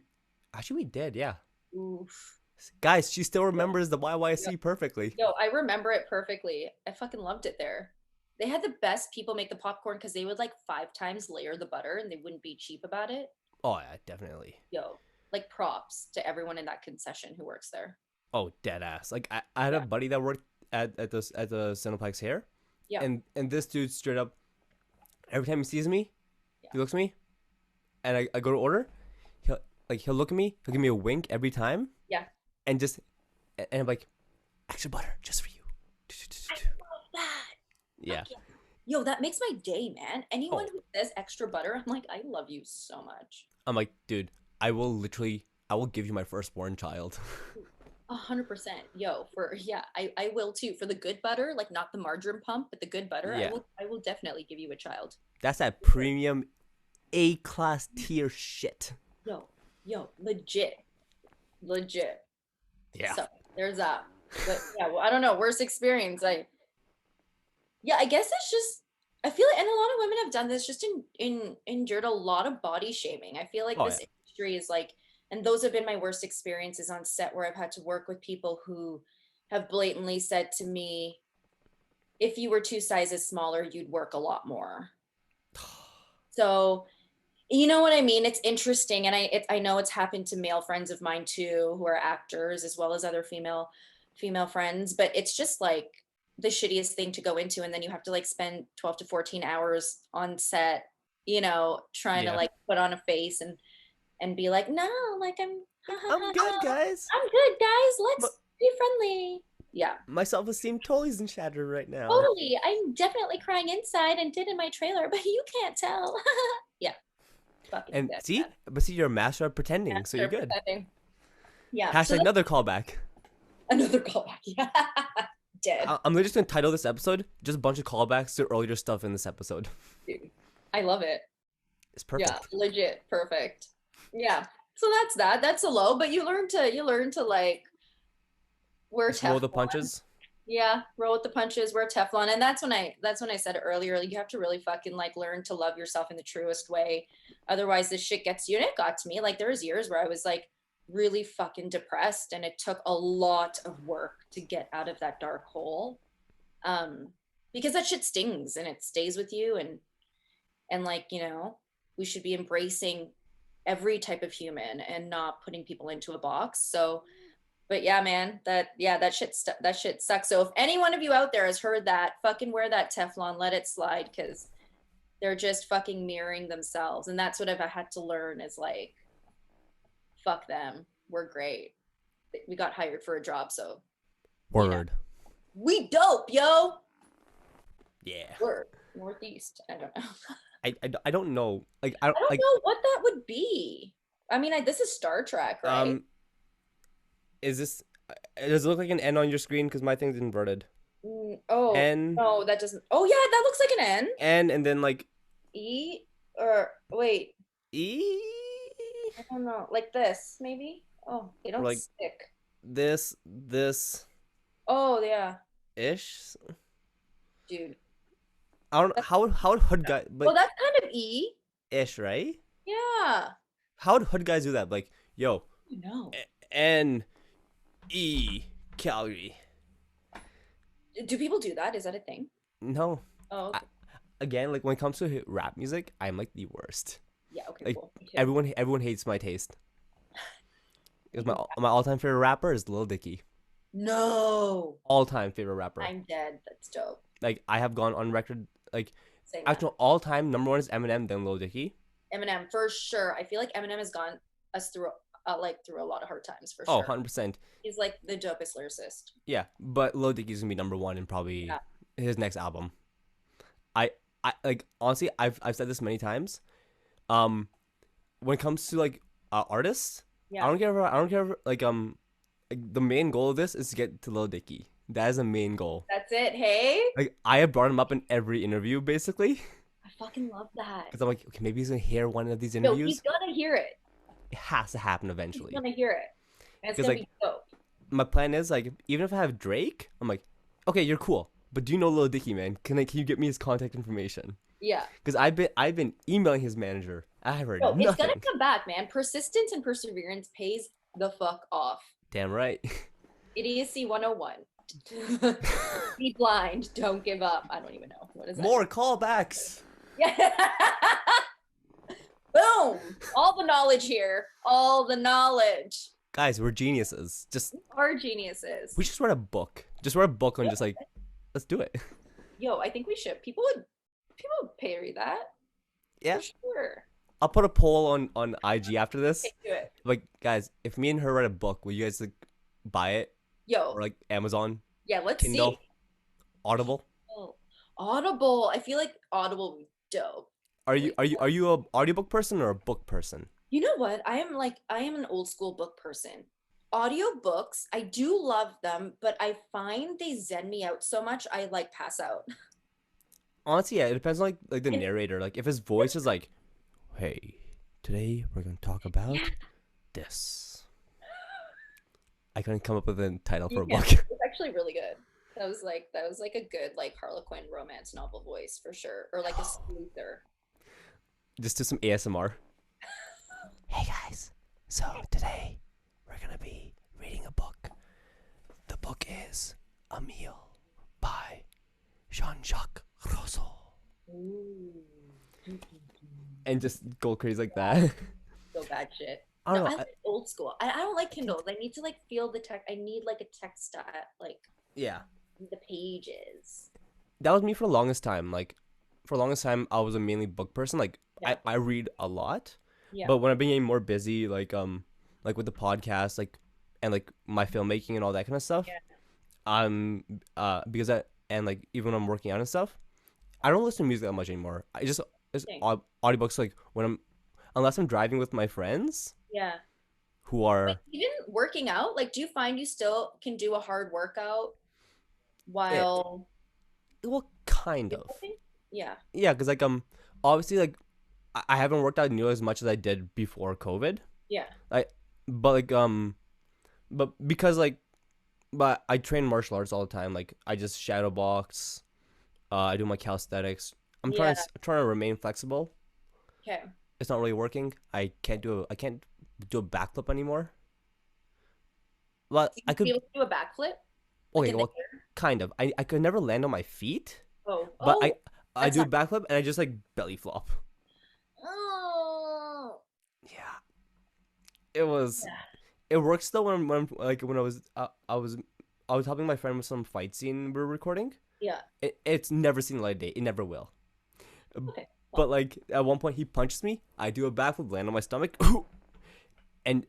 actually, we did, yeah. Oof. Guys, she still Yeah. remembers the Yeah. YYC perfectly. Yo, I remember it perfectly. I fucking loved it there. They had the best people make the popcorn because they would like 5 times layer the butter and they wouldn't be cheap about it. Oh yeah, definitely. Yo, like props to everyone in that concession who works there. Oh, dead ass. Like I had a Yeah. buddy that worked at the Cineplex here, Yeah. and this dude straight up, every time he sees me, Yeah. he looks at me, and I go to order, he'll look at me, he'll give me a wink every time, Yeah. and I'm like, extra butter just for you. I love that. Yeah. Fuck yeah. Yo, that makes my day, man. Anyone Oh, who says extra butter, I'm like, I love you so much. I'm like, dude, I will give you my firstborn child. 100%. Yo, I will too. For the good butter, like not the margarine pump, but the good butter, Yeah. I will definitely give you a child. That's that premium A-class tier shit. Yo, legit. Legit. Yeah. So there's that. But yeah, well, I don't know. Worst experience. I guess it's just I feel like, and a lot of women have done this, just endured a lot of body shaming. I feel like Oh this yeah. industry is like, and those have been my worst experiences on set where I've had to work with people who have blatantly said to me, if you were 2 sizes smaller, you'd work a lot more. So, you know what I mean? It's interesting, and I know it's happened to male friends of mine too, who are actors as well as other female friends. But it's just like the shittiest thing to go into, and then you have to like spend 12 to 14 hours on set, trying to Yeah. like put on a face and be like, no, like I'm I'm good, guys. I'm good, guys. But Let's be friendly. Yeah. my self-esteem totally isn't shattered right now. Totally. I'm definitely crying inside and did in my trailer, but you can't tell. Yeah. Fucking And dead. see, you're a master at pretending, so you're good. Yeah. So Hashtag that's another callback. another callback. Yeah. Dead. I'm literally just gonna title this episode just a bunch of callbacks to earlier stuff in this episode. Dude. I love it. It's perfect. Yeah, legit perfect. Yeah. So that's that. That's a low, but you learn to like wear Just roll the Teflon. punches. Yeah, roll with the punches, wear Teflon. And that's when I said it earlier, like, you have to really fucking like learn to love yourself in the truest way. Otherwise this shit gets you. And it got to me. Like there was years where I was like really fucking depressed and it took a lot of work to get out of that dark hole. Because that shit stings and it stays with you, and like, we should be embracing every type of human and not putting people into a box. So, but yeah, man, that shit sucks. So if any one of you out there has heard that, fucking wear that Teflon, let it slide, because they're just fucking mirroring themselves. And that's what I've had to learn is like, fuck them. We're great. We got hired for a job, so Word. we dope, yo. Yeah. We're Northeast. I don't know. I don't know. Like I I don't don't like. know what that would be. I mean, this is Star Trek, right? Is this? Does it look like an N on your screen? Because my thing's inverted. Oh, N. no, that doesn't. Oh, yeah, that looks like an N. N and then like E or wait, E. I don't know. Like this, maybe? Oh, they don't Like stick. this Oh, yeah, ish. dude. I don't how would hood guy Well, but that's kind of E. ish, right? Yeah. How would hood guys do that? Like, yo, No. N E Calgary. Do people do that? Is that a thing? No. Oh, okay. Again, like when it comes to rap music, I'm like the worst. Yeah, okay, Like cool. Me too. everyone hates my taste. Because my all time favorite rapper is Lil Dicky. No. All time favorite rapper. I'm dead. That's dope. like I have gone on record like saying that. actual all time number one is Eminem, then Lil Dicky. Eminem for sure. I feel like Eminem has gone us through like through a lot of hard times for Oh, sure. 100%. He's like the dopest lyricist. Yeah, but Lil Dicky's gonna be number one in probably Yeah. his next album. I I like honestly I've said this many times. Um, when it comes to like artists, Yeah. I don't care like, the main goal of this is to get to Lil Dicky. That is the main goal. That's it. Hey. Like I have brought him up in every interview basically. I fucking love that. Because I'm like, okay, maybe he's gonna hear one of these No, interviews. he's gonna hear it. It has to happen He's eventually. gonna hear it. And it's 'Cause, gonna like, be dope. My plan is like, even if I have Drake, I'm like, okay, you're cool, but do you know Lil Dicky, man? Can you get me his contact information? Yeah. Because I've been emailing his manager. I have heard No, nothing. it's gonna come back, man. Persistence and perseverance pays the fuck off. Damn right. Idiocy 101. Be blind. Don't give up. I don't even know. What is that? More callbacks. Yeah. Boom. All the knowledge here. All the knowledge. Guys, we're geniuses. Our geniuses. We just write a book. Just write a book on just like, let's do it. Yo, I think we should. People would pay that. Yeah. For sure. I'll put a poll on IG after this. Okay, do it. Like, guys, if me and her write a book, will you guys like buy it? Yo. Or like Amazon, Yeah, let's Kindle, see. Audible? Oh, Audible. I feel like Audible would be dope. Are you a audiobook person or a book person? You know what? I am an old school book person. Audiobooks, I do love them, but I find they zen me out so much I like pass out. Honestly, yeah, it depends on like the And- narrator. Like if his voice is like, "Hey, today we're gonna talk about this." I couldn't come up with a title for a Yeah, book. it was actually really good. That was like a good like Harlequin romance novel voice for sure, or like a sleuther. Just do some ASMR. Hey guys, so today we're gonna be reading a book. The book is A Meal by Jean-Jacques Rousseau. Ooh. And just go crazy like that. So bad shit. I don't No, know. I like old school. I don't like Kindles. I need to like feel the text. I need like a text like Yeah. the pages. That was me for the longest time. Like, for the longest time, I was a mainly book person. Like, Yeah. I read a lot. Yeah. But when I've been getting more busy, like with the podcast, like, and like my filmmaking and all that kind of stuff, because like even when I'm working out and stuff, I don't listen to music that much anymore. It's Same. audiobooks like unless I'm driving with my friends Yeah. who are Like, even working out, like, do you find you still can do a hard workout while well, kind of. Yeah. Yeah, because like obviously like I haven't worked out nearly as much as I did before COVID. Yeah. But because like but I train martial arts all the time. Like I just shadow box. I do my calisthenics. I'm Yeah. trying to remain flexible. Okay. It's not really working. I can't do a backflip anymore. Well, You I be could. able to do a backflip? Okay, in the well, air? kind of. I could never land on my feet, Oh. but Oh. I that's do a not- backflip and I just like belly flop. Oh. Yeah. It was. Yeah. It works though when I was helping my friend with some fight scene we were recording. Yeah. It's never seen the light of day. It never will. Okay. But like at one point he punches me. I do a backflip, land on my stomach, and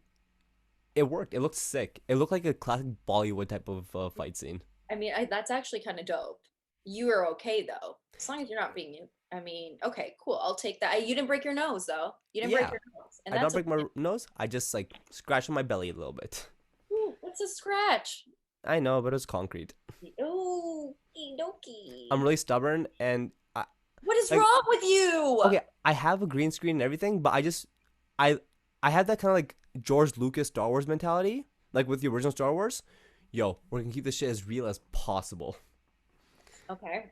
it worked. It looked sick. It looked like a classic Bollywood type of fight scene. I mean, that's actually kind of dope. You are okay though, as long as you're not being. I mean, okay, cool. I'll take that. You didn't break your nose though. You didn't break Yeah. your nose, and I don't that's break my nose. I just like scratch on my belly a little bit. Ooh, what's a scratch? I know, but it's concrete. Ooh, dokie. I'm really stubborn, and What is like- wrong with you? okay, I have a green screen and everything, but I have that kind of like George Lucas Star Wars mentality, like with the original Star Wars. Yo, we're gonna keep this shit as real as possible. Okay.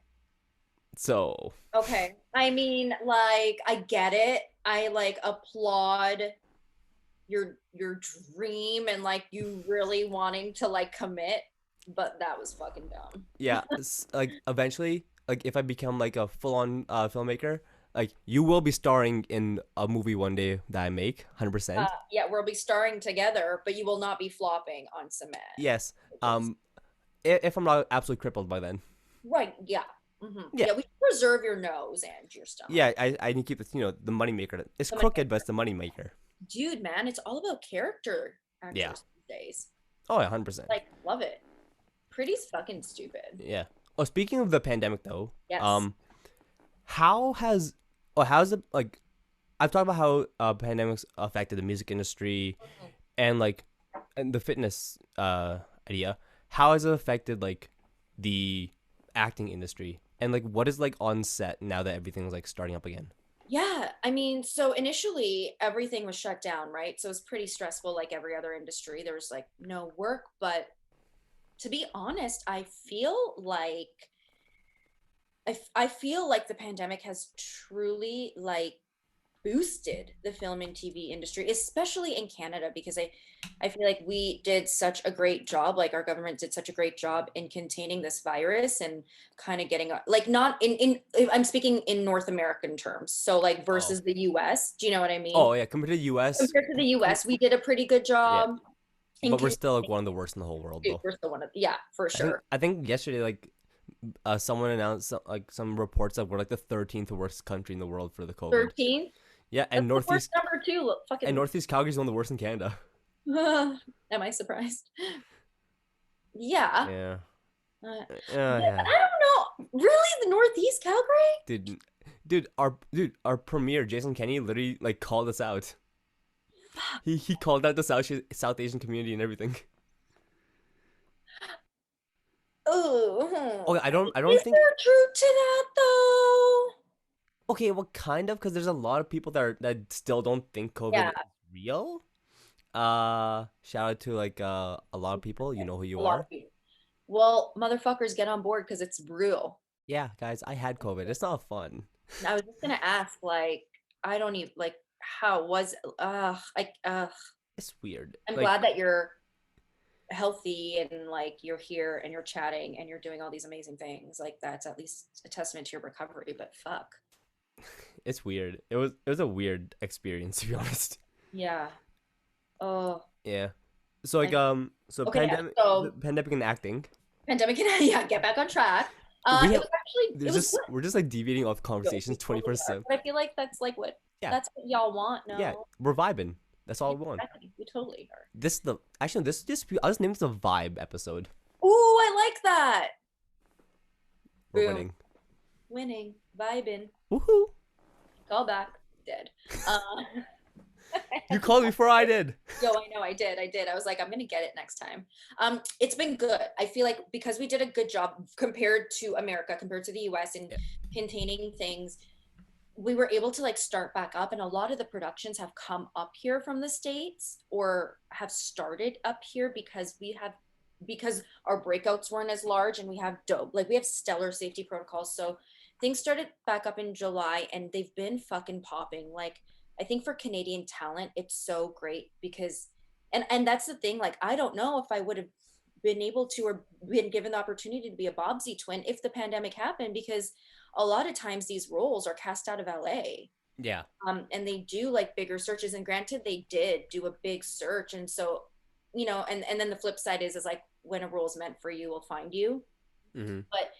So Okay. I mean, like, I get it. I like applaud your dream and like you really wanting to like commit, but that was fucking dumb. yeah, like eventually, like if I become like a full-on filmmaker, like you will be starring in a movie one day that I make, 100%. Yeah, we'll be starring together, but you will not be flopping on cement. Yes. If I'm not absolutely crippled by then. Right. Yeah. Yeah. Yeah, we should preserve your nose and your stomach. Yeah, I need to keep it, the money maker. It's So many- crooked, but it's the money maker. Dude, man, it's all about character Yeah. actors these days. Oh, yeah, 100%. Like, love it. Pretty fucking stupid. Yeah. Oh, speaking of the pandemic though, Yes. how has how's it like I've talked about how pandemics affected the music industry Mhm. and and the fitness idea. How has it affected like the acting industry? And like what is like on set now that everything's like starting up again? Yeah, I mean, so initially everything was shut down, right? So it was pretty stressful, like every other industry. There was like no work, but to be honest, I feel like the pandemic has truly like boosted the film and TV industry, especially in Canada, because I feel like we did such a great job, like our government did such a great job in containing this virus and kind of getting like not in I'm speaking in North American terms. So like Oh. versus the US, do you know what I mean? Oh yeah, compared to the US, Compared to the US, we did a pretty good yeah. job in But we're containing. still like one of the worst in the whole world Dude, though. we're still one of, yeah, for sure. I think yesterday like someone announced like some reports that we're like the 13th worst country in the world for the COVID. 13. Yeah, That's and the worst Northeast number too. Look, fucking Northeast Calgary is one of the worst in Canada. am I surprised? Yeah. Yeah. But Yeah. I don't know. Really, the Northeast Calgary? Our premier Jason Kenney literally like called us out. He called out the South Asian community and everything. Oh, Okay, I don't is think there truth to that though? okay, well kind of because there's a lot of people that still don't think COVID Yeah, is real. Shout out to like a lot of people, you know who a you lot of are. people. Well, motherfuckers, get on board because it's real. Yeah, guys, I had COVID. It's not fun. And I was just gonna ask, like, I don't even like how was It's weird. I'm Like glad that you're healthy and like you're here and you're chatting and you're doing all these amazing things. Like that's at least a testament to your recovery. But fuck, it's weird. It was a weird experience to be honest. yeah. Oh, Yeah. So like I, so okay. Yeah. So pandemic and acting. pandemic and yeah, get back on track. We It have was actually it there's was just we're just like deviating off good. conversations We totally are. 24/7. But I feel like Yeah. that's what y'all want. Yeah, No, we're vibing. That's yeah, all we want. exactly. We totally are. This the actually this I'll just name this a vibe episode. Ooh, I like that. We're Boom. winning. Winning, vibing, Woohoo! call back, dead. Uh, You called me before I did. Yo, I know I did. I was like, I'm gonna get it next time. It's been good. I feel like because we did a good job compared to America, compared to the US in Yeah. containing things, we were able to like start back up. And a lot of the productions have come up here from the States or have started up here because our breakouts weren't as large and we have we have stellar safety protocols. So things started back up in July and they've been fucking popping. Like I think for Canadian talent, it's so great because and that's the thing, like I don't know if I would have been able to or been given the opportunity to be a Bobsy twin if the pandemic happened because a lot of times these roles are cast out of LA. Yeah. And they do like bigger searches and granted they did do a big search and so and then the flip side is like when a role's meant for you will find you. Mm-hmm. But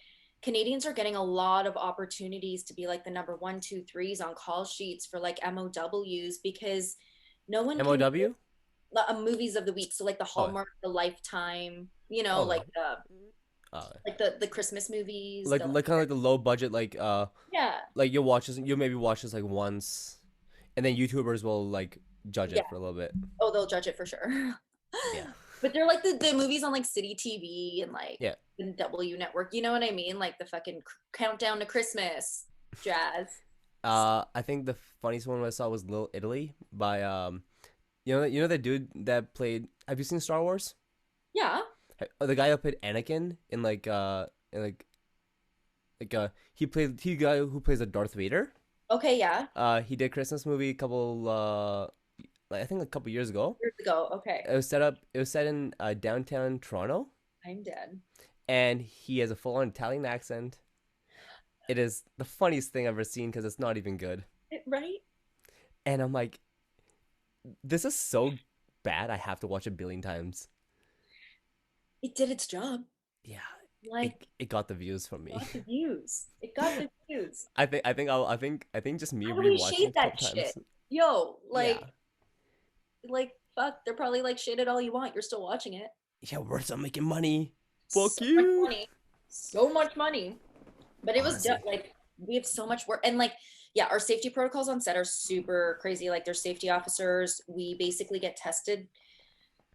Canadians are getting a lot of opportunities to be like the number one, two, threes on call sheets for like MOWs because no one can MOW? movies of the week. So like the Oh. Hallmark, the Lifetime, Okay. like the Christmas movies. Like kind of like the low budget Yeah, like you'll maybe watch this like once, and then YouTubers will like judge it yeah. for a little bit. Oh, they'll judge it for sure. Yeah. But they're like the movies on like City TV and like Yeah. the W Network. You know what I mean? Like the fucking countdown to Christmas jazz. I think the funniest one I saw was Little Italy by you know that dude that played. Have you seen Star Wars? Yeah. The guy that played Anakin in he guy who plays a Darth Vader. Okay. Yeah. He did Christmas movie a couple I think a couple years ago. Years ago. Okay. It was set in downtown Toronto, I'm dead. and he has a full on Italian accent. It is the funniest thing I've ever seen because it's not even good. Right? And I'm like, this is so bad. I have to watch a billion times. It did its job. Yeah, Like, it got the views from me. got the views. It got the views. I think just me How do we rewatching shade it a that couple shit? times. Yo, Yeah. fuck, they're probably like shade it all you want. You're still watching it. Yeah, we're still making money. Fuck So much you. money. So much money. But it was Honestly. like we have so much work and like yeah, our safety protocols on set are super crazy. Like there's safety officers. We basically get tested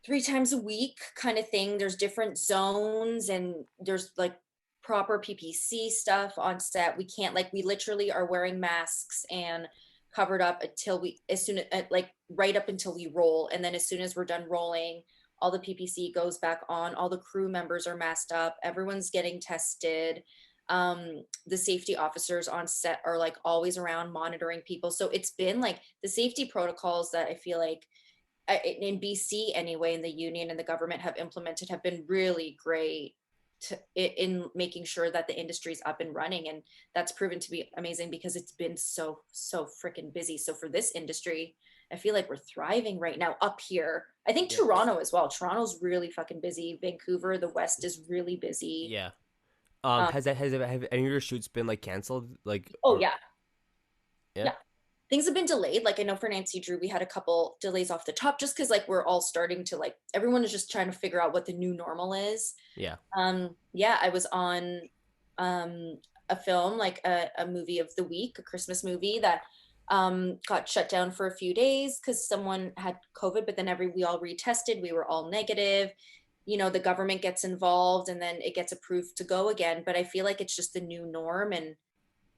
3 times a week kind of thing. There's different zones and there's like proper PPC stuff on set. We can't like we literally are wearing masks and covered up until we as soon as like right up until we roll. And then as soon as we're done rolling, all the PPC goes back on. All the crew members are masked up. Everyone's getting tested. The safety officers on set are like always around monitoring people. So it's been like the safety protocols that I feel like in BC anyway, in the union and the government have implemented have been really great in making sure that the industry is up and running. And that's proven to be amazing because it's been so freaking busy. So for this industry, I feel like we're thriving right now up here. I think Yeah. Toronto as well. Toronto's really fucking busy. Vancouver, the West is really busy. Yeah. Um, Have any of your shoots been like canceled? Like, oh or yeah, yeah, yeah. Things have been delayed. Like I know for Nancy Drew, we had a couple delays off the top just because like we're all starting to like everyone is just trying to figure out what the new normal is. yeah, Yeah, I was on a film, like a movie of the week, a Christmas movie that got shut down for a few days because someone had COVID, but then we all retested, we were all negative. You know, the government gets involved and then it gets approved to go again. But I feel like it's just the new norm and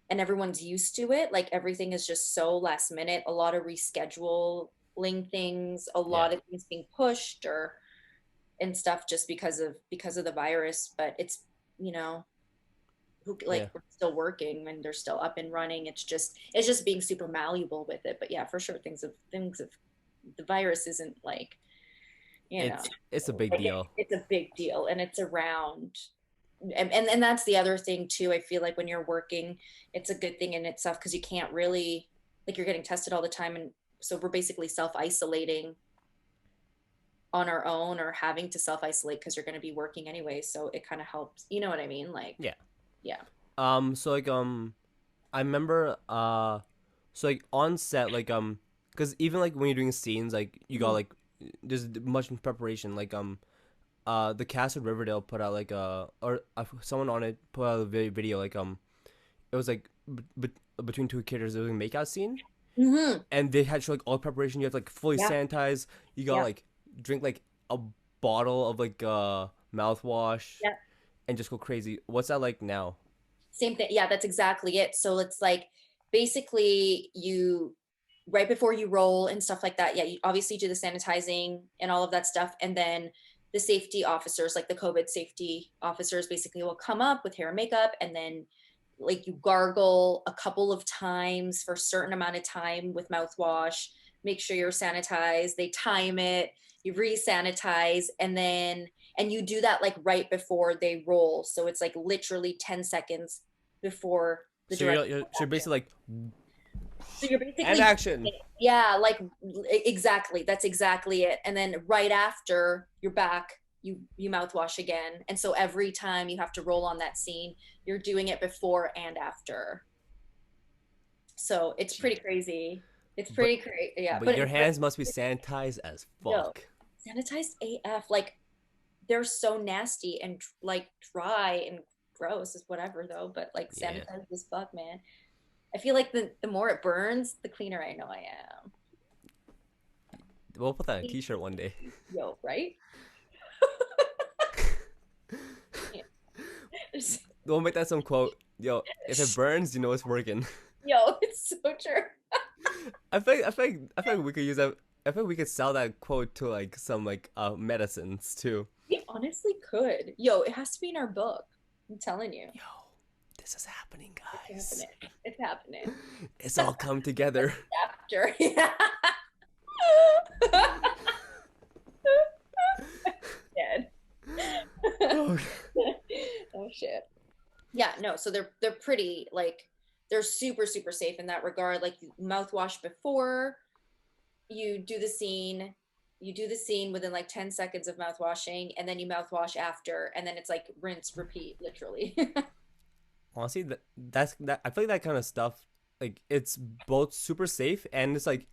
everyone's used to it. Like everything is just so last minute, a lot of rescheduling things, a yeah, lot of things being pushed or and stuff just because of the virus. But it's, you know, who yeah. like we're still working and they're still up and running. It's just being super malleable with it. But yeah, for sure things of the virus isn't like, you know, It's a big like deal. it's a big deal and it's around and that's the other thing too. I feel like when you're working, it's a good thing in itself because you can't really like you're getting tested all the time, and so we're basically self-isolating on our own or having to self-isolate because you're going to be working anyway. So it kind of helps. You know what I mean? Like, Yeah. yeah. So like I remember so like on set like because even like when you're doing scenes like you got Mhm. like there's much preparation like the cast of Riverdale put out like someone on it put out a video like it was like between two characters there was a makeout scene Mm-hmm. and they had like all preparation. You have to, like fully Yeah. sanitize. You got Yeah. like drink like a bottle of like mouthwash Yeah. and just go crazy. What's that like now? Same thing. Yeah, that's exactly it. So it's like basically you right before you roll and stuff like that. Yeah, you obviously do the sanitizing and all of that stuff. And then the safety officers, like the COVID safety officers, basically will come up with hair and makeup and then like you gargle a couple of times for a certain amount of time with mouthwash, make sure you're sanitized, they time it, you re-sanitize, and you do that like right before they roll. So it's like literally 10 seconds before the So direct you're basically like so you're and basically action. yeah, like exactly. That's exactly it. And then right after you're back, you mouthwash again. And so every time you have to roll on that scene, you're doing it before and after. So it's Gee. pretty crazy. It's But pretty crazy. Yeah, but but your hands must be sanitized as yo, fuck. sanitized AF. Like they're so nasty and like dry and gross is whatever though. But like Yeah. sanitized as fuck, man. I feel like the more it burns, the cleaner I know I am. We'll put that on a t-shirt one day. Yo, right? Yeah. We'll make that some quote. Yo, if it burns, you know it's working. Yo, it's so true. I feel like we could use that. I feel like we could sell that quote to like some like medicines too. We honestly could. Yo, it has to be in our book. I'm telling you. Yo, this is happening, It's guys. happening. It's happening. It's all come together. After. Yeah. Dead. Oh, Oh shit. Yeah, no, so they're pretty like they're super safe in that regard. Like you mouthwash before you do the scene, you do the scene within like 10 seconds of mouthwashing, and then you mouthwash after, and then it's like rinse, repeat, literally. Honestly, that I feel like that kind of stuff, like it's both super safe and it's like,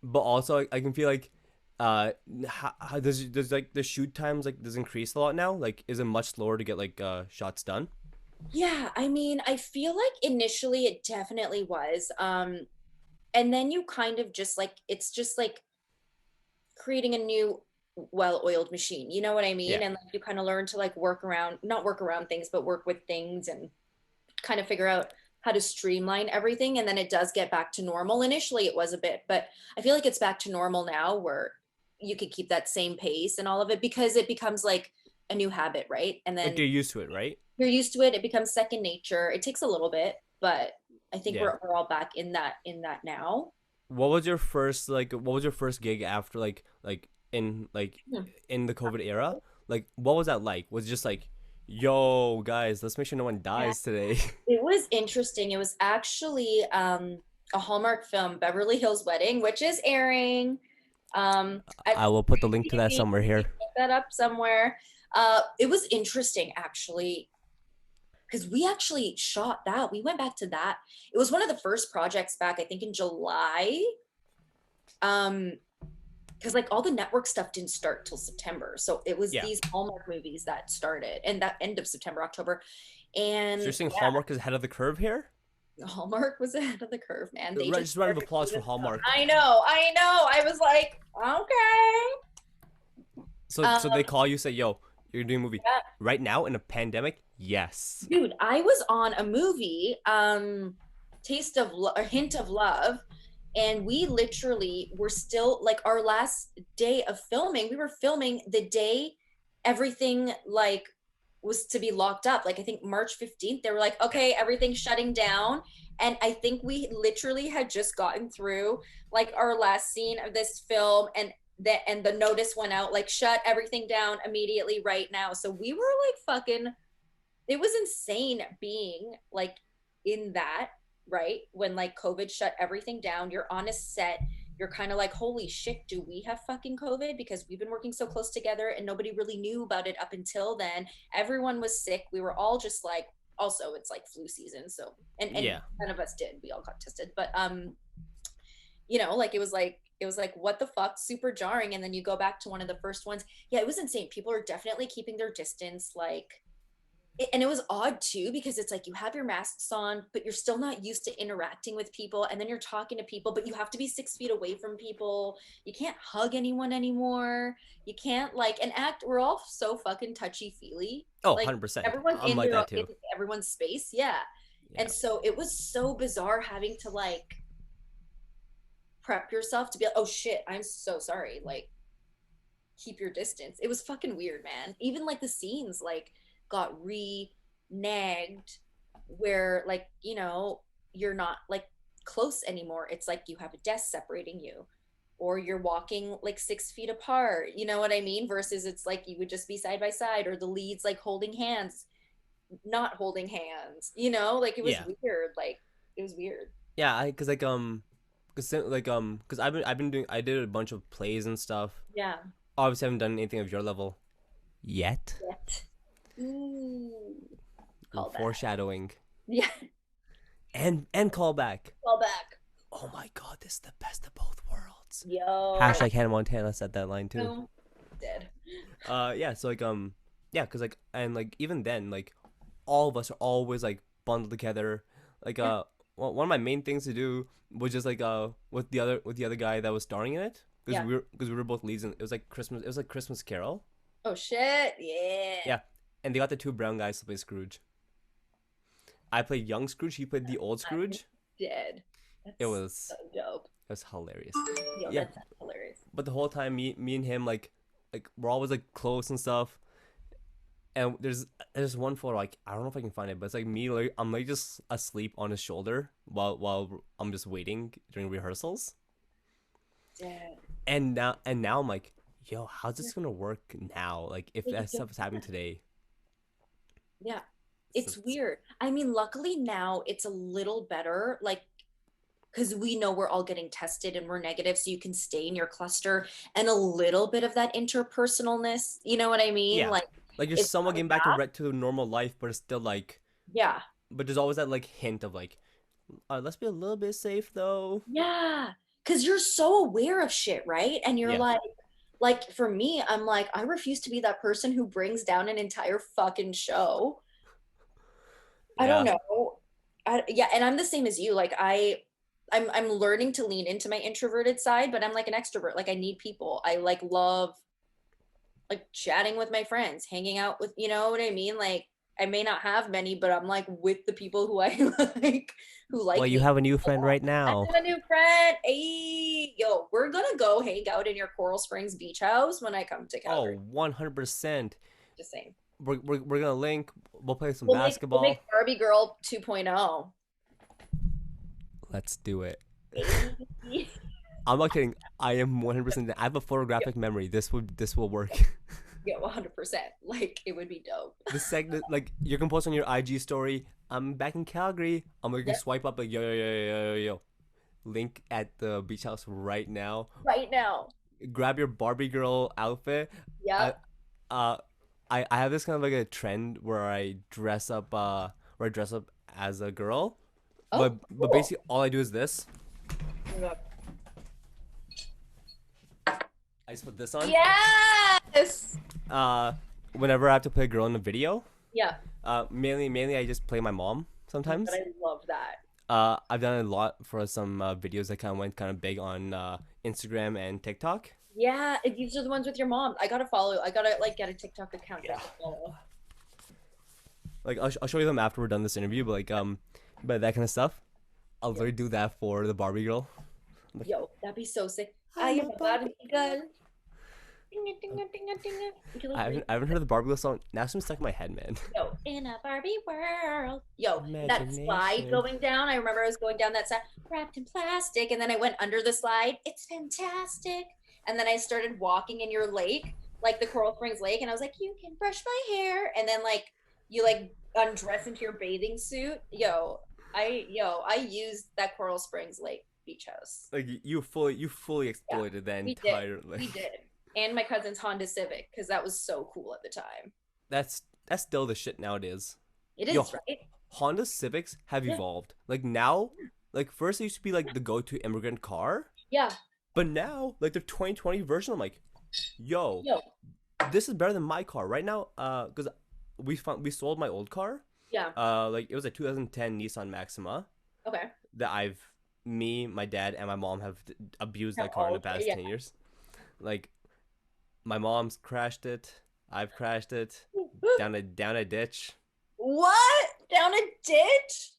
but also I can feel like, how does like the shoot times like does increase a lot now? Like, is it much slower to get like shots done? Yeah, I mean, I feel like initially it definitely was. And then you kind of just like, it's just like creating a new well-oiled machine. You know what I mean? Yeah. And like you kind of learn to like work around, not work around things, but work with things and kind of figure out how to streamline everything. And then it does get back to normal. Initially it was a bit, but I feel like it's back to normal now where you could keep that same pace and all of it because it becomes like a new habit, right? And Like then you're used to it, right? you're used to it. It becomes second nature. It takes a little bit, but I think Yeah. we're all back in that now. What was your first what was your first gig after like Hmm. in the COVID era? Like what was that like? Was it just like, yo guys, let's make sure no one Yeah, dies today? it was interesting. It was actually a Hallmark film, Beverly Hills Wedding, which is airing. I At will put the link to that maybe somewhere here. look that up somewhere. It was interesting actually because we actually shot that. We went back to that. It was one of the first projects back, I think, in July. Um, because like all the network stuff didn't start till September. So it was Yeah. these Hallmark movies that started and that end of September, October. So you're And saying yeah, Hallmark is ahead of the curve here? Hallmark was ahead of the curve, man. They just Just a round of started applause for doing stuff. Hallmark. I know, I know. I was like, okay. So they call you, say, yo, you're doing a movie Yeah. right now in a pandemic? Yes. Dude, I was on a movie, a Hint of Love, and we literally were still like our last day of filming. We were filming the day everything like was to be locked up. Like I think March 15th, they were like, okay, everything's shutting down. And I think we literally had just gotten through like our last scene of this film and the notice went out like shut everything down immediately right now. So we were like fucking it was insane being like in that, right? When like COVID shut everything down, you're on a set, you're kind of like, holy shit, do we have fucking COVID? Because we've been working so close together and nobody really knew about it up until then. Everyone was sick. We were all just like, also it's like flu season. So, and Yeah. none of us did, we all got tested. But, like it was like, what the fuck, super jarring. And then you go back to one of the first ones. Yeah, it was insane. People are definitely keeping their distance. Like, and it was odd too because it's like you have your masks on but you're still not used to interacting with people and then you're talking to people but you have to be 6 feet away from people, you can't hug anyone anymore, you can't like and act, we're all so fucking touchy feely, Oh, like 100%. everyone's I'm in like their own, that in too. everyone's space, yeah. And Yeah. so it was so bizarre having to like prep yourself to be like, oh shit, I'm so sorry, like keep your distance. It was fucking weird, man. Even like the scenes like got nagged where like, you're not like close anymore. It's like you have a desk separating you or you're walking like 6 feet apart. You know what I mean? Versus it's like you would just be side by side or the leads like holding hands, not holding hands, like it was Yeah. weird. Like it was weird. Yeah, cause I've been doing, I did a bunch of plays and stuff. Yeah. Obviously, I haven't done anything of your level yet. Yet. Ooh. Ooh, Call back. foreshadowing Yeah. and callback. Call back. Oh my god, this is the best of both worlds. Yo. Hashtag Hannah Montana said that line too. No. Dead. Yeah, so yeah, cause like, and like even then, like all of us are always like bundled together. Like one of my main things to do was just like with the other guy that was starring in it, because Yeah. we were both leads, and it was like Christmas Carol. Oh shit. Yeah. Yeah, and they got the two brown guys to play Scrooge. I played young Scrooge. He played the old Scrooge. Dead. That's It was so dope. it was hilarious. Yo, Yeah, that's hilarious. but the whole time, me and him like we're always like close and stuff. And there's one photo, like I don't know if I can find it, but it's like me, like I'm like just asleep on his shoulder while I'm just waiting during rehearsals. Dead. And now I'm like, yo, how's this gonna work now? Like if Yeah, that stuff is happening today. it's So- weird. I mean, luckily now it's a little better. Like because we know we're all getting tested and we're negative, so you can stay in your cluster, and a little bit of that interpersonalness, you know what I mean? Yeah, Like like you're it's somewhat coming getting back back. to normal life, but it's still like, Yeah. but there's always that like hint of like, let's be a little bit safe though. Yeah. Because you're so aware of shit, right? And you're Yeah, like for me, I'm like, I refuse to be that person who brings down an entire fucking show. I don't yeah. know. Yeah, and I'm the same as you. Like I'm learning to lean into my introverted side, but I'm like an extrovert. Like I need people. I like love like chatting with my friends, hanging out with, you know what I mean? Like I may not have many, but I'm like with the people who I like, who Well, like you me. have a new friend right I now. have a new friend. Hey, yo, we're gonna go hang out in your Coral Springs beach house when I come to Calgary. Oh, 100%. Just saying. We're gonna link. We'll play some We'll make basketball. Barbie Girl 2.0. Let's do it. Hey. I'm not kidding. I am 100%. I have a photographic memory. This will work. Yeah, 100%. Like it would be dope. The segment, like you can post on your IG story. I'm back in Calgary. I'm gonna Yep. swipe up like yo. Link at the beach house right now. Right now. Grab your Barbie girl outfit. I Yep. uh I have this kind of like a trend where I dress up as a girl. Oh, But cool. basically all I do is this. Yep. I just put this on. Yes. Uh Whenever I have to play a girl in a video, Yeah. mainly I just play my mom sometimes. But I love that. I've done a lot for some videos that kind of went kind of big on Instagram and TikTok. Yeah, these are the ones with your mom. I gotta follow. I gotta like get a TikTok account Yeah. to follow. Like I'll show you them after we're done this interview, but like but that kind of stuff, I'll Yeah. literally do that for the Barbie girl. Yo, that'd be so sick. I I'm am a a Barbie. Barbie girl. Dinga, dinga, dinga, dinga. You can look I haven't heard of the Barbie girl song. Now it's been stuck in my head, man. Yo, in a Barbie world. Yo, that slide Imagination. going down. I remember I was going down that side, wrapped in plastic, and then I went under the slide. It's fantastic. And then I started walking in your lake, like the Coral Springs Lake, and I was like, you can brush my hair. And then like you like undress into your bathing suit. I used that Coral Springs Lake beach house. Like you fully Yeah, exploited that we did. entire We did. And my cousin's Honda Civic, because that was so cool at the time. That's still the shit nowadays. It is, Yo, right? Honda Civics have Yeah. evolved. Like now, like first it used to be like the go-to immigrant car, Yeah. but now like the 2020 version, I'm like, yo, Yo. this is better than my car right now. Because we sold my old car. Yeah. Like it was a 2010 Nissan Maxima Okay. that me, my dad, and my mom have abused that Have car in all- the past yeah. 10 years. Like my mom's crashed it. I've crashed it down a ditch. What? Down a ditch?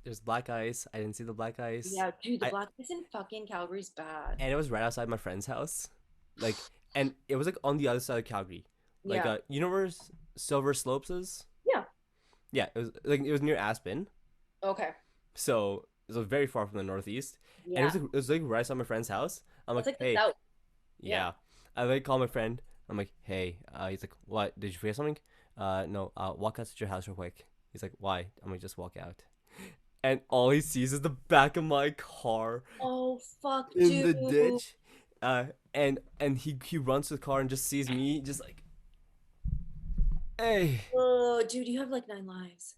There's black ice. I didn't see the black ice. Yeah, dude, the I- black ice in fucking Calgary's bad. And it was right outside my friend's house. Like, and it was like on the other side of Calgary. Like, Yeah. you know where Silver Slopes is? Yeah. Yeah, it was near Aspen. Okay. So it was very far from the northeast. And Yeah. it was like right outside my friend's house. I'm It's like, like the hey, south. yeah. I like call my friend. I'm like, hey. He's like, what? Did you forget something? No. Walk out to your house real quick. He's like, why? I'm like, just walk out. And all he sees is the back of my car Oh fuck, in dude. the ditch. And he runs to the car and just sees me, just like, hey. Oh, dude, you have like 9 lives.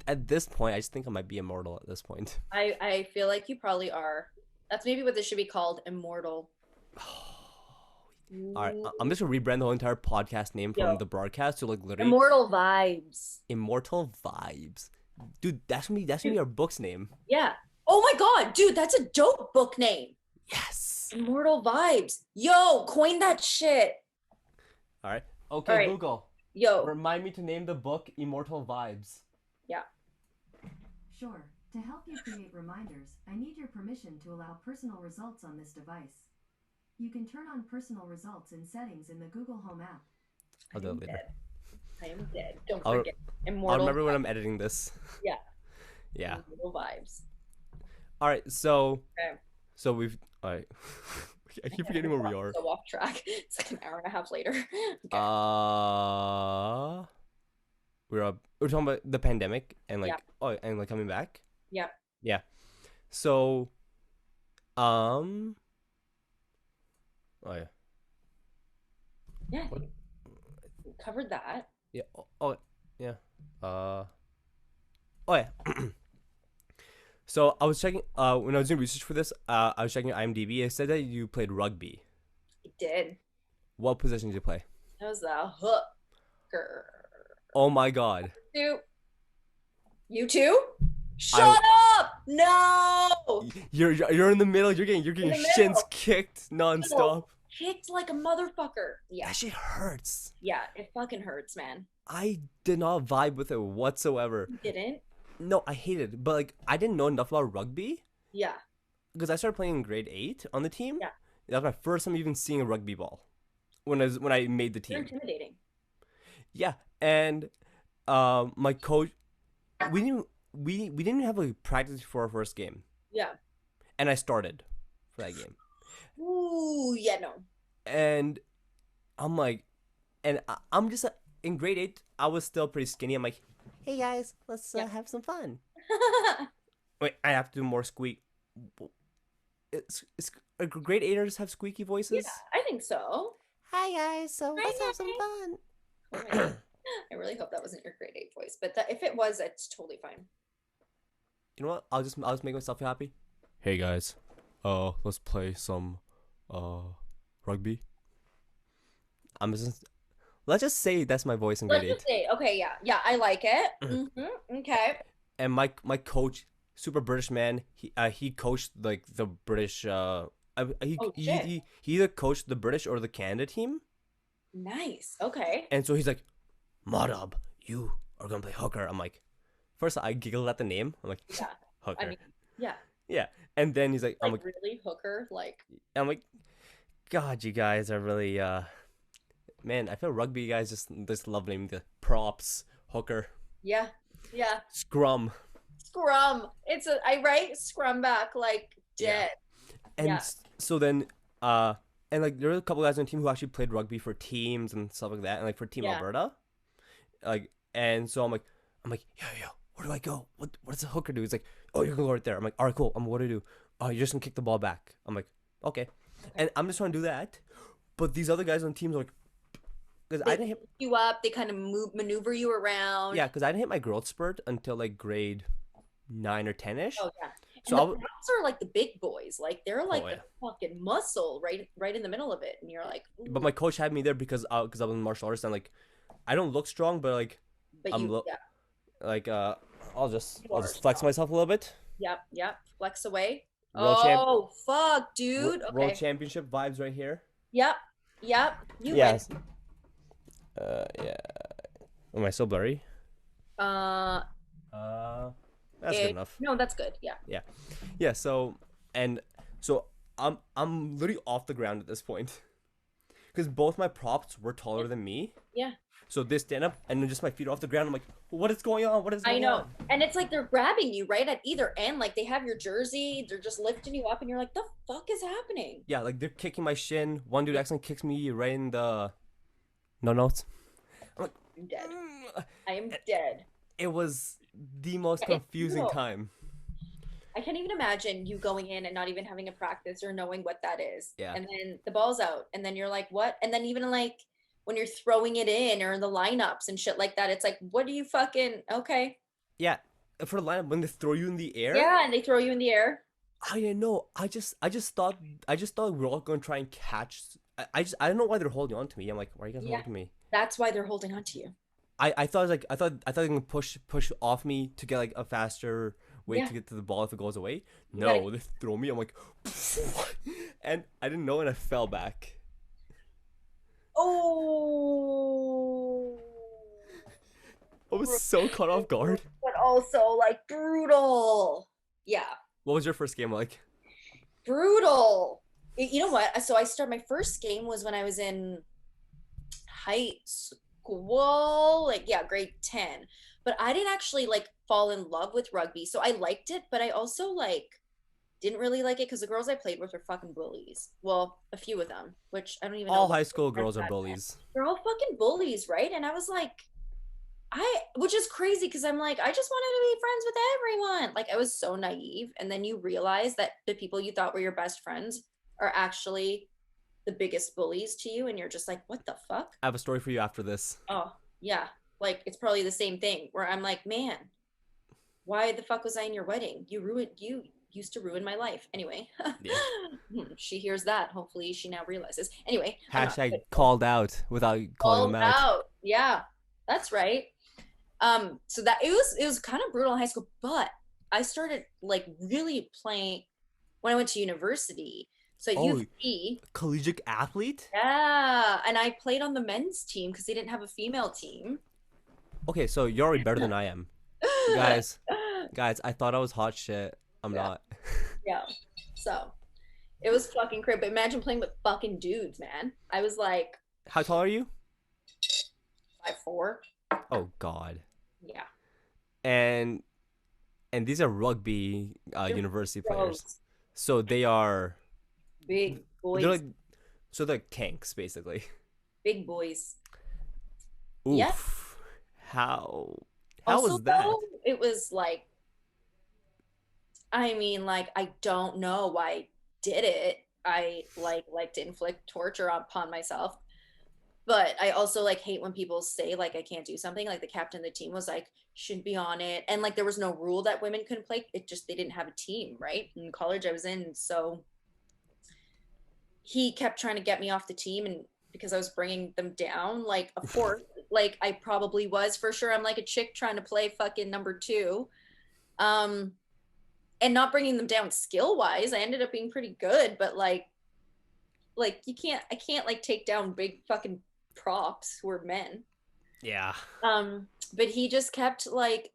At this point, I just think I might be immortal at this point. I feel like you probably are. That's maybe what this should be called, immortal. All right, I'm just gonna rebrand the whole entire podcast name from Yo. the BrarCast to like literally Immortal vibes. Immortal Vibes. Dude, that's gonna be our book's name. Yeah. Oh my god, dude, that's a dope book name. Yes. Immortal vibes. Yo, coin that shit. All right. Okay, All right. Google. Yo. Remind me to name the book Immortal Vibes. Yeah. Sure. To help you create reminders, I need your permission to allow personal results on this device. You can turn on personal results in settings in the Google Home app. I'll do it later. I am dead. Don't I'll- forget. I'll Immortal. remember when I'm editing this. Yeah. Yeah. Immortal vibes. All right. So. Okay. So we've. All right. I keep forgetting where we are. So off track. It's like an hour and a half later. Okay. We're talking about the pandemic and like Yeah. and like coming back. Yep. Yeah. So, um, oh yeah, Yeah. what? We covered that. Yeah. Oh yeah. Uh, oh yeah. So I was checking. When I was doing research for this, I was checking your IMDb. It said that you played rugby. It did. What position did you play? That was the hooker. Oh my god. You too? I Shut up! No! you're in the middle. You're In getting the shins middle. kicked nonstop. Kicked like a motherfucker. Yeah. That shit hurts. Yeah, it fucking hurts, man. I did not vibe with it whatsoever. You didn't? No, I hated it. But like, I didn't know enough about rugby Yeah. because I started playing in grade 8 on the team. Yeah. That was my first time even seeing a rugby ball when I made the You're team. intimidating. Yeah, and my coach, we didn't have a practice for our first game, Yeah. and I started for that game, Ooh, yeah, no. and I'm like, I'm just in grade 8. I was still pretty skinny. I'm like, hey guys, let's Yeah. have some fun. Wait, I have to do more squeak. It's grade 8ers have squeaky voices. Yeah, I think so. Hi guys, so Hi, let's have some guys. fun. I really hope that wasn't your grade 8 voice, but that, if it was, it's totally fine. You know what? I'll just make myself happy. Hey guys, let's play some rugby. Let's just say that's my voice in grade Let's 8. just say, okay, yeah, I like it. Okay. And my coach, super British man, he coached like the British he shit. he either coached the British or the Canada team. Nice. Okay. And so he's like, Mehtab, you are gonna play hooker. I'm like, first I giggled at the name. I'm like, Yeah. hooker. I mean, yeah. Yeah. And then he's like, I'm like, really hooker, like. God, you guys are really man, I feel rugby guys just love naming the props, hooker, Yeah. Yeah. scrum. Scrum. It's right? Scrum back, like dead. And Yeah. so then and like there were a couple guys on the team who actually played rugby for teams and stuff like that, and like for Team Yeah. Alberta. Like, and so I'm like, yo, where do I go? What does a hooker do? He's like, oh, you're gonna go right there. I'm like, all right, cool. What do I do? Oh, you're just gonna kick the ball back. I'm like, okay. And I'm just trying to do that, but these other guys on the teams are like, because I didn't hit Pick you up, they kind of maneuver you around. yeah, because I didn't hit my growth spurt until like grade 9 or 10ish. Oh yeah. So And the props are like the big boys. Like they're like yeah. the fucking muscle right in the middle of it. And you're like, But my coach had me there because I was in martial arts, and like I don't look strong, but like like I'll just flex myself a little bit. Yep. Flex away. World Fuck, dude. Okay. World championship vibes right here. Yep. You Yes. Yeah. Am I still blurry? win. That's good enough. No, that's good. Yeah. Yeah. So I'm literally off the ground at this point, because both my props were taller than me. Yeah. So they stand up and then just my feet off the ground. I'm like, what is going on? What is going on? I know. And it's like they're grabbing you right at either end. Like they have your jersey, they're just lifting you up, and you're like, the fuck is happening? Yeah, like they're kicking my shin. One dude accidentally kicks me right in the notes. I'm like, I'm dead. I am dead. It was the most confusing time. I can't even imagine you going in and not even having a practice or knowing what that is. Yeah. And then the ball's out, and then you're like, what? And then even like when you're throwing it in or in the lineups and shit like that, it's like, what do you fucking okay? Yeah, for the lineup when they throw you in the air. Yeah, and they throw you in the air. I didn't know. I just thought we were all going to try and catch. I don't know why they're holding on to me. I'm like, why are you guys holding me? That's why they're holding on to you. I thought they were gonna push off me to get like a faster way to get to the ball if it goes away. No, they throw me. I'm like, and I didn't know, and I fell back. Oh. I was so caught off guard. But also like brutal. Yeah. What was your first game like? Brutal. You know what? So my first game was when I was in high school, like grade 10. But I didn't actually like fall in love with rugby. So I liked it, but I also like didn't really like it because the girls I played with were fucking bullies. Well, a few of them, which I don't even know. All high school girls are bullies. They're all fucking bullies, right? And I was like, which is crazy because I'm like, I just wanted to be friends with everyone. Like I was so naive. And then you realize that the people you thought were your best friends are actually the biggest bullies to you. And you're just like, what the fuck? I have a story for you after this. Oh, yeah. Like it's probably the same thing where I'm like, man, why the fuck was I in your wedding? You used to ruin my life. Anyway, Yeah. she hears that. Hopefully she now realizes. Anyway. Hashtag called out without calling them out. Yeah, that's right. So that it was kind of brutal in high school, but I started like really playing when I went to university. So U of collegiate athlete? Yeah, and I played on the men's team because they didn't have a female team. Okay, so you're already better than I am. Guys, I thought I was hot shit. I'm not. Yeah. So it was fucking crazy. But imagine playing with fucking dudes, man. I was like, how tall are you? 5'4". Oh God. Yeah. And these are rugby university players. So they are big boys. They're kanks basically. Big boys. Oof. Yeah. How also, was that? Though, it was like, I mean, like, I don't know why I did it. I like to inflict torture upon myself. But I also like hate when people say like I can't do something. Like the captain of the team was like, shouldn't be on it. And like there was no rule that women couldn't play. It just they didn't have a team, right? In college I was in. So he kept trying to get me off the team, and because I was bringing them down, like of course, like I probably was for sure. I'm like a chick trying to play fucking number 2. And not bringing them down skill wise. I ended up being pretty good, but like I can't like take down big fucking props who are men. Yeah. But he just kept like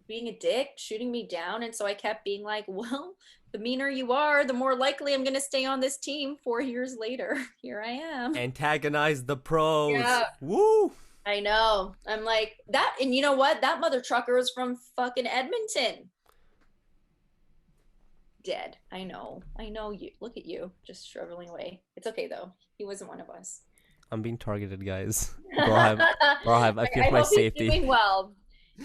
being a dick, shooting me down, and so I kept being like, well, the meaner you are, the more likely I'm gonna stay on this team 4 years later. Here I am. Antagonize the pros. Yeah. Woo! I know. I'm like that, and you know what? That mother trucker was from fucking Edmonton. Dead. I know you. Look at you, just shriveling away. It's okay though. He wasn't one of us. I'm being targeted, guys. BrarHive, I fear for my safety. He's doing well.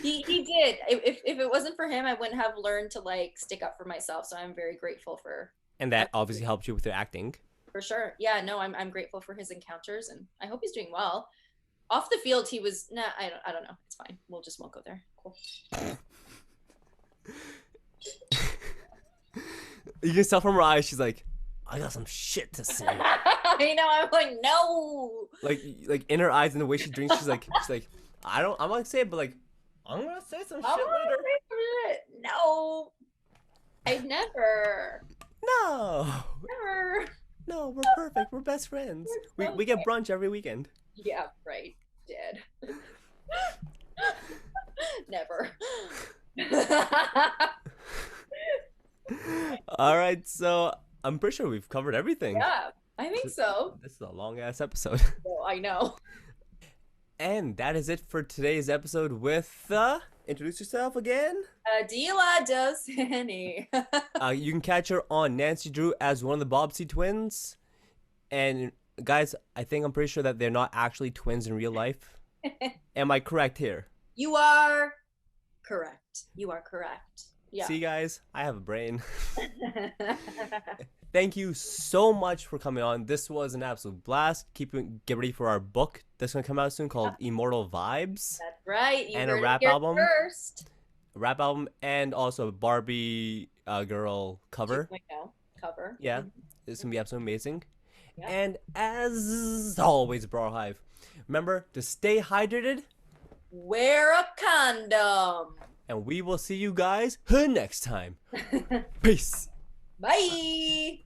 He did. If it wasn't for him, I wouldn't have learned to like stick up for myself. So I'm very grateful for. And that obviously helped you with your acting. For sure. Yeah. No, I'm grateful for his encounters, and I hope he's doing well. Off the field, he was. Nah, I don't know. It's fine. We'll just won't go there. Cool. You can tell from her eyes, she's like, I got some shit to say. I know, I'm like, no. Like in her eyes and the way she drinks, she's like, I'm not gonna say it, but like, I'm gonna say some shit later. No. I've never. No. Never. No, we're perfect. We're best friends. We get brunch every weekend. Yeah, right. Dead. Never. All right, so I'm pretty sure we've covered everything. Yeah, I think so. This is a long ass episode. Oh, I know. And that is it for today's episode with introduce yourself again. Aadila Dosani. You can catch her on Nancy Drew as one of the Bobbsey twins. And guys, I'm pretty sure that they're not actually twins in real life. Am I correct here? You are correct. You are correct. Yeah. See, guys, I have a brain. Thank you so much for coming on. This was an absolute blast. Get ready for our book that's going to come out soon called Immortal Vibes. That's right. You and heard a rap it here album. First. A rap album and also a Barbie girl cover. 2.0 cover. Yeah. It's going to be absolutely amazing. Yeah. And as always, BrarHive, remember to stay hydrated. Wear a condom. And we will see you guys next time. Peace. Bye.